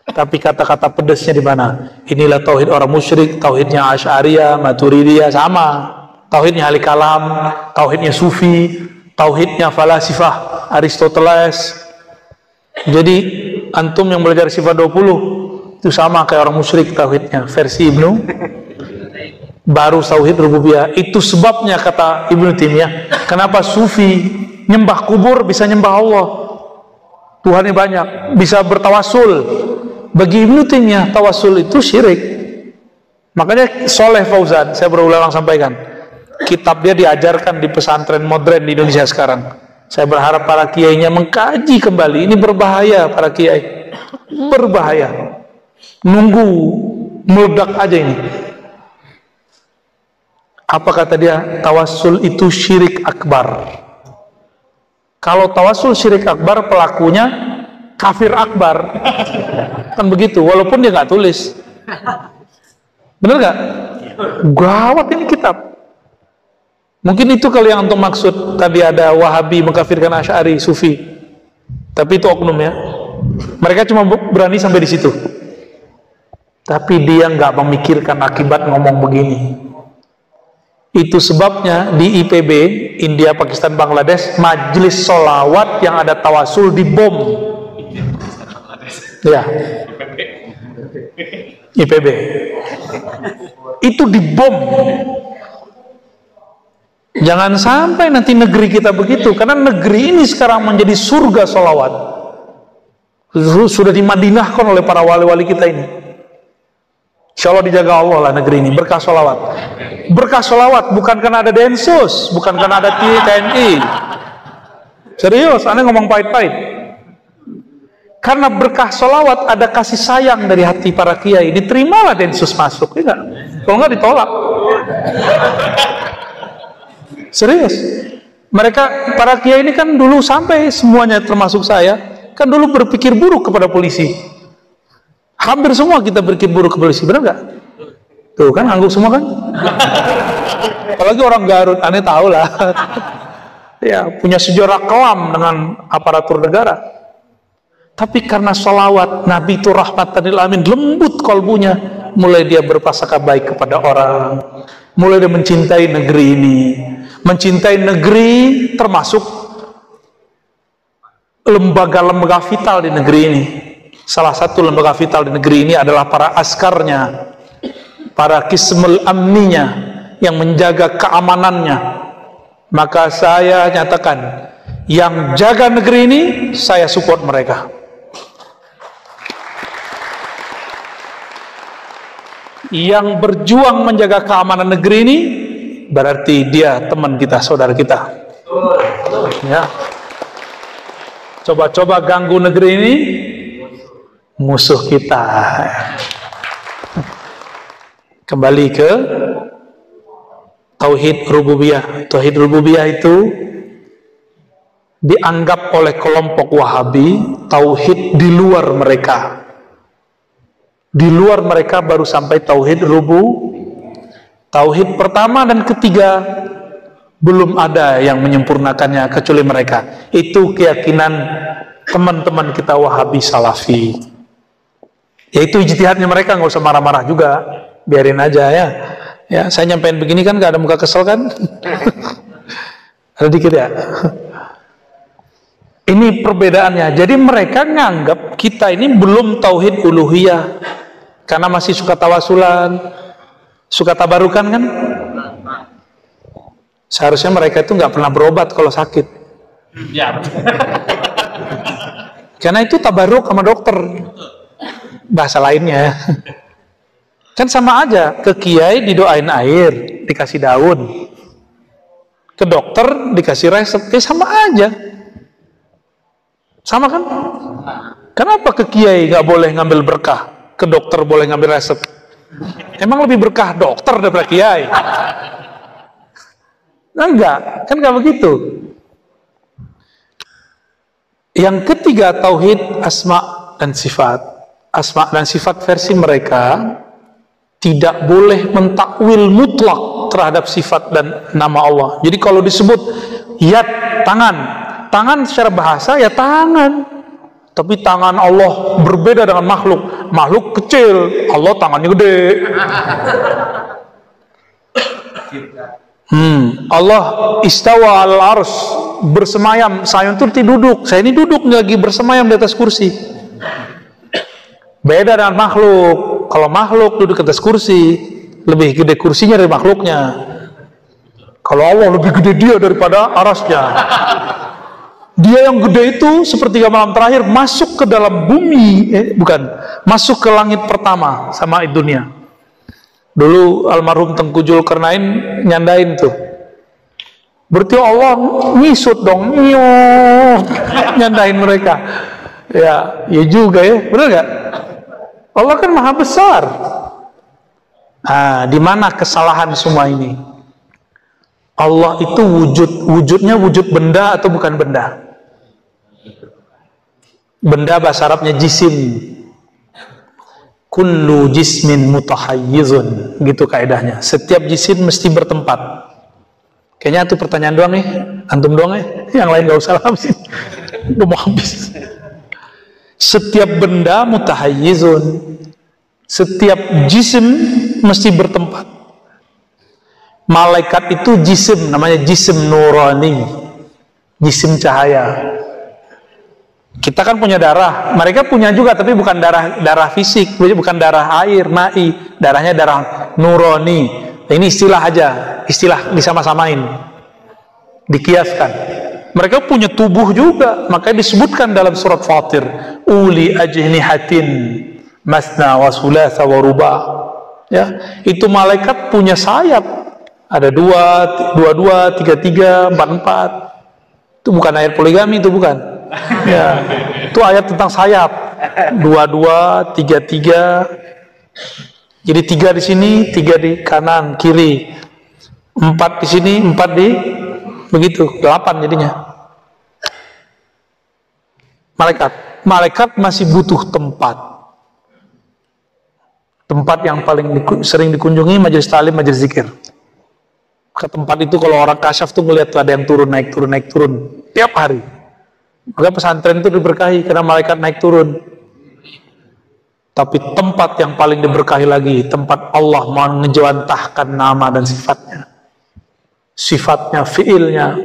Tapi kata-kata pedasnya di mana? Inilah tauhid orang musyrik, tauhidnya Asy'ariyah, Maturidiyah sama. Tauhidnya ahli kalam, tauhidnya sufi, tauhidnya falasifah, Aristoteles. Jadi antum yang belajar sifat 20 itu sama kayak orang musyrik tauhidnya versi baru tauhid rububiyah. Itu sebabnya kata Ibnu Taimiyah, kenapa sufi nyembah kubur bisa nyembah Allah, Tuhannya banyak, bisa bertawasul. Bagi Ibnu Taimiyah tawasul itu syirik. Makanya Soleh Fauzan, saya berulang sampaikan, kitab dia diajarkan di pesantren modern di Indonesia sekarang. Saya berharap para kiainya mengkaji kembali. Ini berbahaya para kiai, berbahaya. Nunggu meledak aja ini. Apa kata dia? Tawasul itu syirik akbar. Kalau tawasul syirik akbar, pelakunya kafir akbar. Kan begitu, walaupun dia nggak tulis. Bener nggak? Gawat ini kitab. Mungkin itu kali yang untuk maksud tadi ada Wahabi mengkafirkan Asy'ari, Sufi. Tapi itu oknum ya. Mereka cuma berani sampai di situ. Tapi dia nggak memikirkan akibat ngomong begini. Itu sebabnya di IPB, India, Pakistan, Bangladesh, majelis sholawat yang ada tawasul dibom. Ya. IPB. Itu dibom. Jangan sampai nanti negeri kita begitu, karena negeri ini sekarang menjadi surga sholawat. Sudah dimadinahkan oleh para wali-wali kita ini. Insya Allah dijaga Allah lah negeri ini, berkah sholawat. Berkah sholawat bukan karena ada Densus, bukan karena ada TNI. Serius, aneh ngomong pahit-pahit. Karena berkah sholawat ada kasih sayang dari hati para kiai, diterimalah Densus masuk, ya enggak? Kalau enggak ditolak. Serius, mereka para kiai ini kan dulu sampai semuanya termasuk saya kan dulu berpikir buruk kepada polisi. Hampir semua kita berpikir buruk ke polisi, benar nggak? Tuh kan angguk semua kan? Apalagi orang Garut, aneh tahu lah. Ya punya sejarah kelam dengan aparatur negara. Tapi karena sholawat Nabi itu rahmatan lil alamin, lembut kolbunya, mulai dia berprasangka baik kepada orang, mulai dia mencintai negeri ini. Mencintai negeri termasuk lembaga-lembaga vital di negeri ini. Salah satu lembaga vital di negeri ini adalah para askarnya, para kismul amninya yang menjaga keamanannya. Maka saya nyatakan, yang jaga negeri ini saya support mereka. Yang berjuang menjaga keamanan negeri ini berarti dia teman kita, saudara kita. Ya. Coba-coba ganggu negeri ini, musuh kita. Kembali ke tauhid rububiyah. Tauhid rububiyah itu dianggap oleh kelompok Wahabi tauhid di luar mereka. Di luar mereka baru sampai tauhid tauhid pertama dan ketiga belum ada yang menyempurnakannya kecuali mereka. Itu keyakinan teman-teman kita Wahabi Salafi. Yaitu ijtihadnya mereka, nggak usah marah-marah juga, biarin aja ya. Ya, saya nyampein begini kan nggak ada muka kesel kan? Ada dikit ya. Ini perbedaannya. Jadi mereka nganggap kita ini belum tauhid uluhiyah karena masih suka tawasulan, suka tabarukan kan? Seharusnya mereka itu nggak pernah berobat kalau sakit. Ya. Karena itu tabaruk sama dokter. Bahasa lainnya. Kan sama aja. Ke kiai didoain air, dikasih daun. Ke dokter dikasih resep. Sama aja. Sama kan? Kenapa ke kiai nggak boleh ngambil berkah? Ke dokter boleh ngambil resep? Emang lebih berkah dokter daripada kiai? Nah, enggak, kan enggak begitu. Yang ketiga tauhid asma dan sifat. Asma dan sifat versi mereka tidak boleh mentakwil mutlak terhadap sifat dan nama Allah. Jadi kalau disebut yad, tangan secara bahasa ya tangan. Tapi tangan Allah berbeda dengan makhluk. Makhluk kecil, Allah tangannya gede. Allah istawa al-ars, bersemayam. Saya itu duduk. Saya ini duduk lagi bersemayam di atas kursi. Beda dengan makhluk. Kalau makhluk duduk di atas kursi, lebih gede kursinya dari makhluknya. Kalau Allah lebih gede dia daripada arasnya. Dia yang gede itu sepertiga malam terakhir masuk ke dalam bumi, masuk ke langit pertama sama dunia. Dulu almarhum Tengku Zulkarnain nyandain tuh. Berarti Allah ngisut dong, nyandain mereka. Ya juga ya, benar nggak? Allah kan maha besar. Di mana kesalahan semua ini? Allah itu wujudnya wujud benda atau bukan benda? Benda bahasa Arabnya jisim. Kullu jismin mutahayyizun, gitu kaidahnya. Setiap jisim mesti bertempat. Kayaknya itu pertanyaan doang nih, antum doang ya. Yang lain gak usah habis. Udah mau habis. Setiap benda mutahayyizun. Setiap jisim mesti bertempat. Malaikat itu jisim, namanya jisim nurani, jisim cahaya. Kita kan punya darah, mereka punya juga, tapi bukan darah fisik, bukan darah air, na'i, darahnya darah nurani. Ini istilah aja, istilah disama-samain, dikiaskan. Mereka punya tubuh juga, makanya disebutkan dalam surat Fatir, uli ajnihatin masna wa thulatha wa ruba. Ya, itu malaikat punya sayap. Ada dua, tiga, empat. Itu bukan ayat poligami, itu bukan. Ya, itu ayat tentang sayap. 2, 3. Jadi 3 di sini, 3 di kanan, kiri. 4 di sini, 4 di begitu, 8 jadinya. Malaikat masih butuh tempat. Tempat yang paling sering dikunjungi majelis ta'lim, majelis zikir. Ke tempat itu kalau orang kasyaf tuh ngeliat tuh ada yang turun naik turun tiap hari. Maka pesantren itu diberkahi karena malaikat naik turun. Tapi tempat yang paling diberkahi lagi, tempat Allah mengejawantahkan nama dan sifatnya, fiilnya,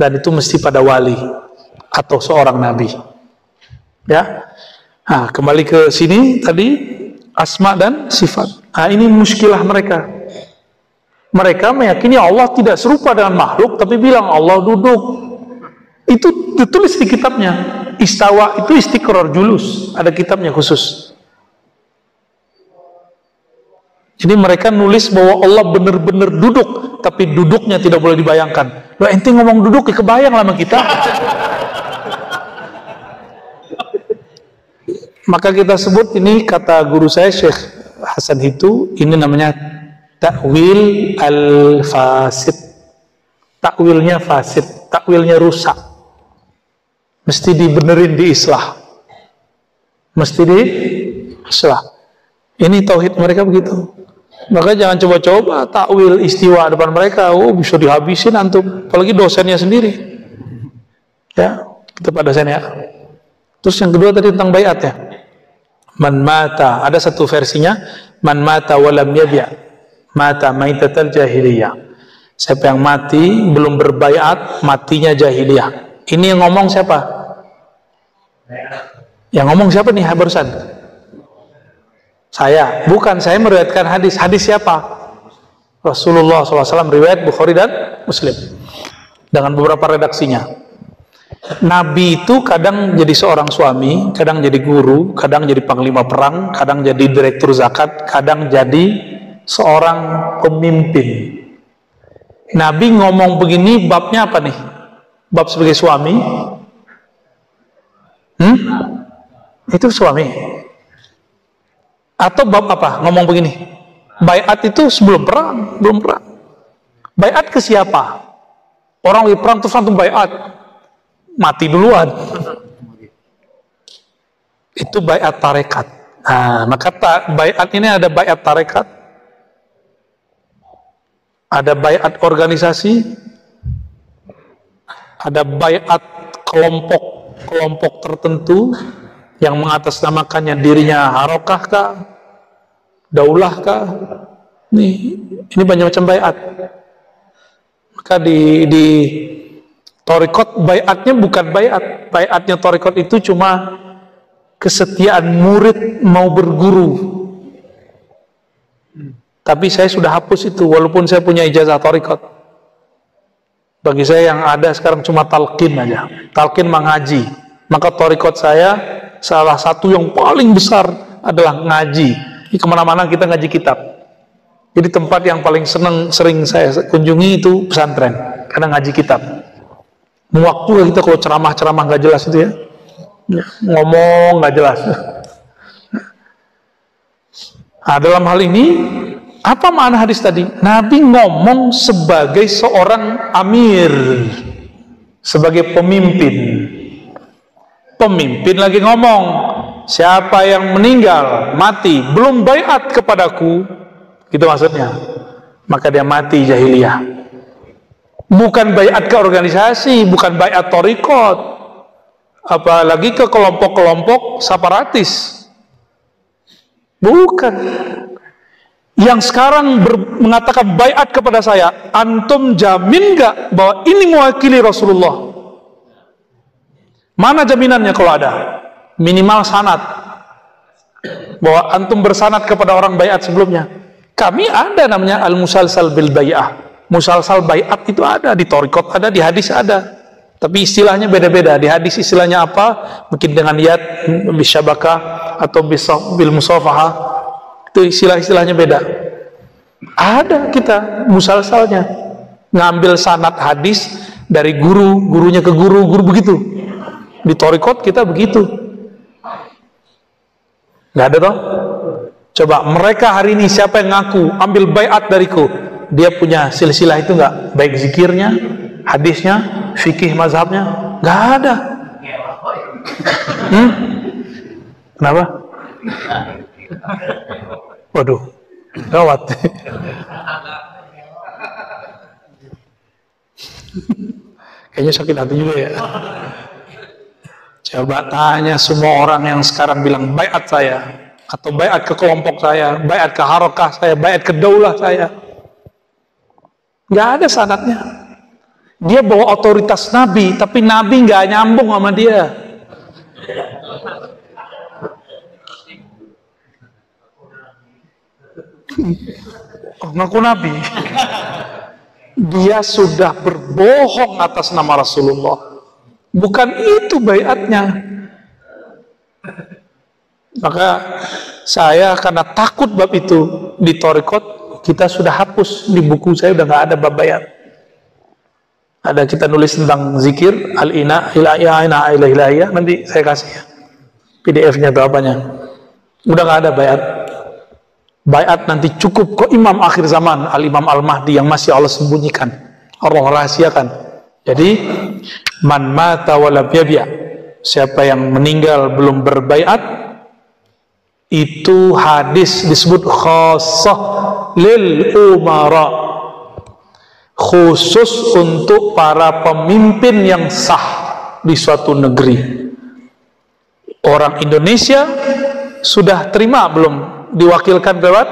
dan itu mesti pada wali atau seorang nabi. Ya, nah, kembali ke sini tadi asma dan sifat. Nah, ini muskilah mereka. Mereka meyakini Allah tidak serupa dengan makhluk, tapi bilang Allah duduk. Itu ditulis di kitabnya. Istawa itu istiqrar julus, ada kitabnya khusus. Jadi mereka nulis bahwa Allah benar-benar duduk, tapi duduknya tidak boleh dibayangkan. Loh, ente ngomong duduk, ya kebayang lama kita. Maka kita sebut ini, kata guru saya Syekh Hasan itu, ini namanya takwil al-fasid. Takwilnya fasid, takwilnya rusak. Mesti dibenerin, diislah. Mesti diislah. Ini tauhid mereka begitu. Maka jangan coba-coba takwil istiwa depan mereka. Oh, bisa dihabisin antum, apalagi dosennya sendiri. Ya, kita pada dosennya. Terus yang kedua tadi tentang baiat ya. Man mata, ada satu versinya, man mata walam yabi' mata maitatal jahiliyah. Siapa yang mati belum berbaiat, matinya jahiliyah. Ini yang ngomong siapa? Yang ngomong siapa nih barusan? Saya. Bukan, saya meriwayatkan hadis. Hadis siapa? Rasulullah SAW, riwayat Bukhari dan Muslim dengan beberapa redaksinya. Nabi itu kadang jadi seorang suami, kadang jadi guru, kadang jadi panglima perang, kadang jadi direktur zakat, kadang jadi seorang pemimpin. Nabi ngomong begini, babnya apa nih? Bab sebagai suami? Itu suami. Atau bab apa? Ngomong begini. Baiat itu sebelum perang, belum perang. Baiat ke siapa? Orang lagi perang terus langsung baiat. Mati duluan. Itu baiat tarekat. Nah, maka baiat ini ada baiat tarekat, ada baiat organisasi, ada baiat kelompok tertentu yang mengatasnamakannya dirinya harokah kah, daulah kah. Ini banyak macam baiat. Maka di Thariqat baiatnya bukan baiat. Baiatnya Thariqat itu cuma kesetiaan murid mau berguru. Tapi saya sudah hapus itu, walaupun saya punya ijazah thariqat. Bagi saya yang ada sekarang cuma talqin aja, talqin mengaji. Maka thariqat saya salah satu yang paling besar adalah ngaji. Di kemana-mana kita ngaji kitab. Jadi tempat yang paling sering saya kunjungi itu pesantren, karena ngaji kitab. Waktu kita kalau ceramah-ceramah nggak jelas itu ya, ngomong nggak jelas. Nah, dalam hal ini apa makna hadis tadi? Nabi ngomong sebagai seorang amir, sebagai pemimpin. Pemimpin lagi ngomong, siapa yang meninggal, mati, belum baiat kepadaku, gitu maksudnya, maka dia mati jahiliyah. Bukan baiat ke organisasi, bukan baiat thariqat, apalagi ke kelompok-kelompok separatis. Bukan. Yang sekarang mengatakan baiat kepada saya, antum jamin gak bahwa ini mewakili Rasulullah? Mana jaminannya kalau ada? Minimal sanad, bahwa antum bersanad kepada orang baiat sebelumnya. Kami ada namanya al-musalsal bil bai'ah. Musalsal baiat itu ada, di thariqat ada, di hadis ada. Tapi istilahnya beda-beda. Di hadis istilahnya apa? Mungkin dengan yad, bisyabakah, atau bil musafahah. Itu istilah-istilahnya beda. Ada kita musalsalnya, ngambil sanad hadis dari gurunya ke guru begitu. Di thariqat kita begitu. Nggak ada toh? Coba mereka hari ini siapa yang ngaku ambil baiat dariku? Dia punya silsilah itu nggak? Baik zikirnya, hadisnya, fikih mazhabnya, nggak ada. Kenapa? Waduh, gawat. Kayaknya sakit hati juga ya. Coba tanya semua orang yang sekarang bilang baiat saya, atau baiat ke kelompok saya, baiat ke harakah saya, baiat ke daulah saya. Nggak ada sanadnya. Dia bawa otoritas Nabi, tapi Nabi nggak nyambung sama dia. Oh, ngaku Nabi. Dia sudah berbohong atas nama Rasulullah. Bukan itu baiatnya. Maka saya karena takut bab itu di thariqat, kita sudah hapus di buku saya, udah nggak ada bab baiat. Ada kita nulis tentang zikir al-ina ilahiyah, nanti saya kasih ya PDF-nya atau apanya. Udah nggak ada baiat. Baiat nanti cukup ke imam akhir zaman, al-imam al-mahdi yang masih Allah sembunyikan, Allah rahasiakan. Jadi man mata wa lam yabi', siapa yang meninggal belum berbaiat, itu hadis disebut khassah lil umara, khusus untuk para pemimpin yang sah di suatu negeri. Orang Indonesia sudah terima belum diwakilkan lewat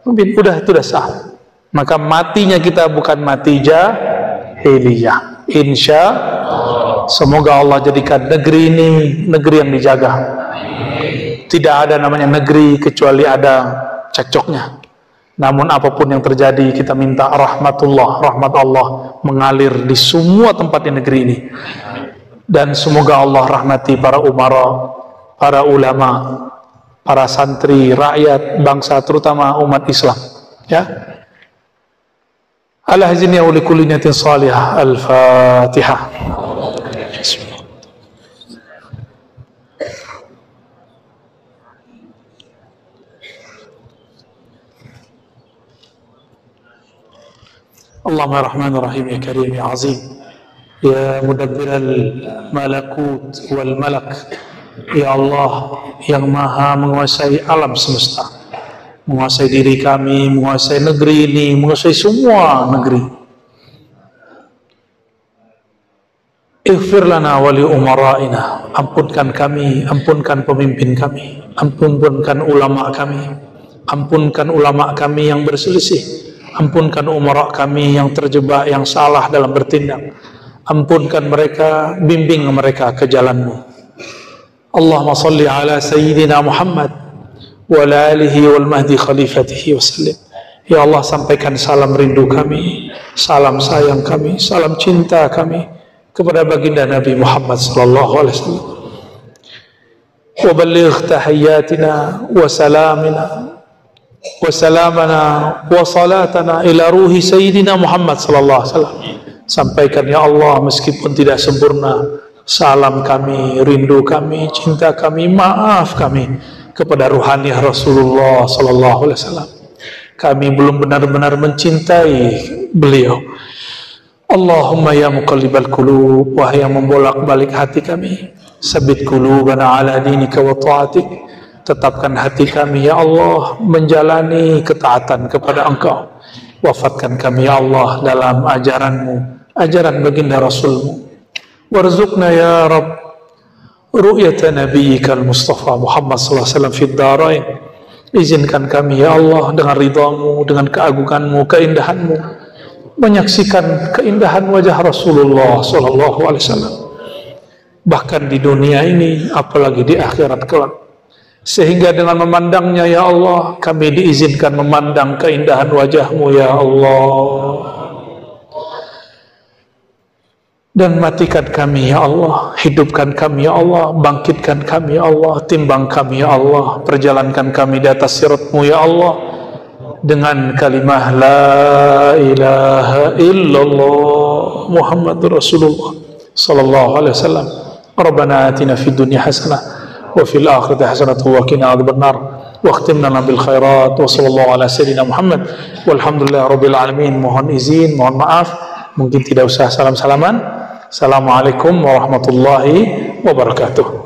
pemimpin? Udah, itu udah sah. Maka matinya kita bukan mati jahiliyah. Insya Allah. Semoga Allah jadikan negeri ini negeri yang dijaga. Tidak ada namanya negeri kecuali ada cekcoknya. Namun apapun yang terjadi, kita minta rahmat Allah mengalir di semua tempat di negeri ini. Dan semoga Allah rahmati para umara, para ulama, para santri, rakyat, bangsa, terutama umat Islam. Ya. Ala hazini wa likulli niyatin salihah. Al-Fatihah. Allahumma rahman rahim ya karim ya azim ya mudabbir al-malakut wal malak. Ya Allah yang maha menguasai alam semesta, menguasai diri kami, menguasai negeri ini, menguasai semua negeri. Ighfir lana wa li umara'ina, ampunkan kami, ampunkan pemimpin kami, ampunkan ulama kami, ampunkan ulama kami yang berselisih, ampunkan umara kami yang terjebak, yang salah dalam bertindak, ampunkan mereka, bimbing mereka ke jalan-Mu. Allahumma salli ala Sayyidina Muhammad wa ala alihi wal mahdi khalifatihi wa sallim. Ya Allah, sampaikan salam rindu kami, salam sayang kami, salam cinta kami kepada baginda Nabi Muhammad sallallahu alaihi wasallam. Wa balligh tahiyyatina wa salamina wa salamana wa salatana ila ruhi sayyidina Muhammad sallallahu alaihi wasallam. Sampaikan ya Allah, meskipun tidak sempurna, salam kami, rindu kami, cinta kami, maaf kami kepada ruhaniah Rasulullah sallallahu alaihi wasallam. Kami belum benar-benar mencintai beliau. Allahumma ya muqallibal qulub, wahai yang membolak-balik hati kami, sabit qulubana ala dinika wa ta'atik, tetapkan hati kami ya Allah menjalani ketaatan kepada Engkau. Wafatkan kami ya Allah dalam ajaranmu, ajaran baginda Rasulmu. Warzuqna ya Rabb ru'yata nabiyyikal Mustafa Muhammad sallallahu alaihi wasallam fid darain. Izinkan kami ya Allah dengan ridhamu, dengan keagunganmu, keindahanmu, menyaksikan keindahan wajah Rasulullah sallallahu alaihi wasallam, bahkan di dunia ini apalagi di akhirat kelak, sehingga dengan memandangnya ya Allah kami diizinkan memandang keindahan wajahmu ya Allah. Dan matikan kami ya Allah, hidupkan kami ya Allah, bangkitkan kami ya Allah, timbang kami ya Allah, perjalankan kami di atas siratmu ya Allah dengan kalimah la ilaha illallah Muhammadur Rasulullah sallallahu alaihi wasallam. Rabbana atina fid dunya hasanah wa fil akhirati hasanah wa qina adzabannar wa khtimna bil khairat wa sallallahu ala sayyidina Muhammad walhamdulillahi rabbil alamin. Mohon izin, mohon maaf, mungkin tidak usah salam-salaman. Assalamualaikum warahmatullahi wabarakatuh.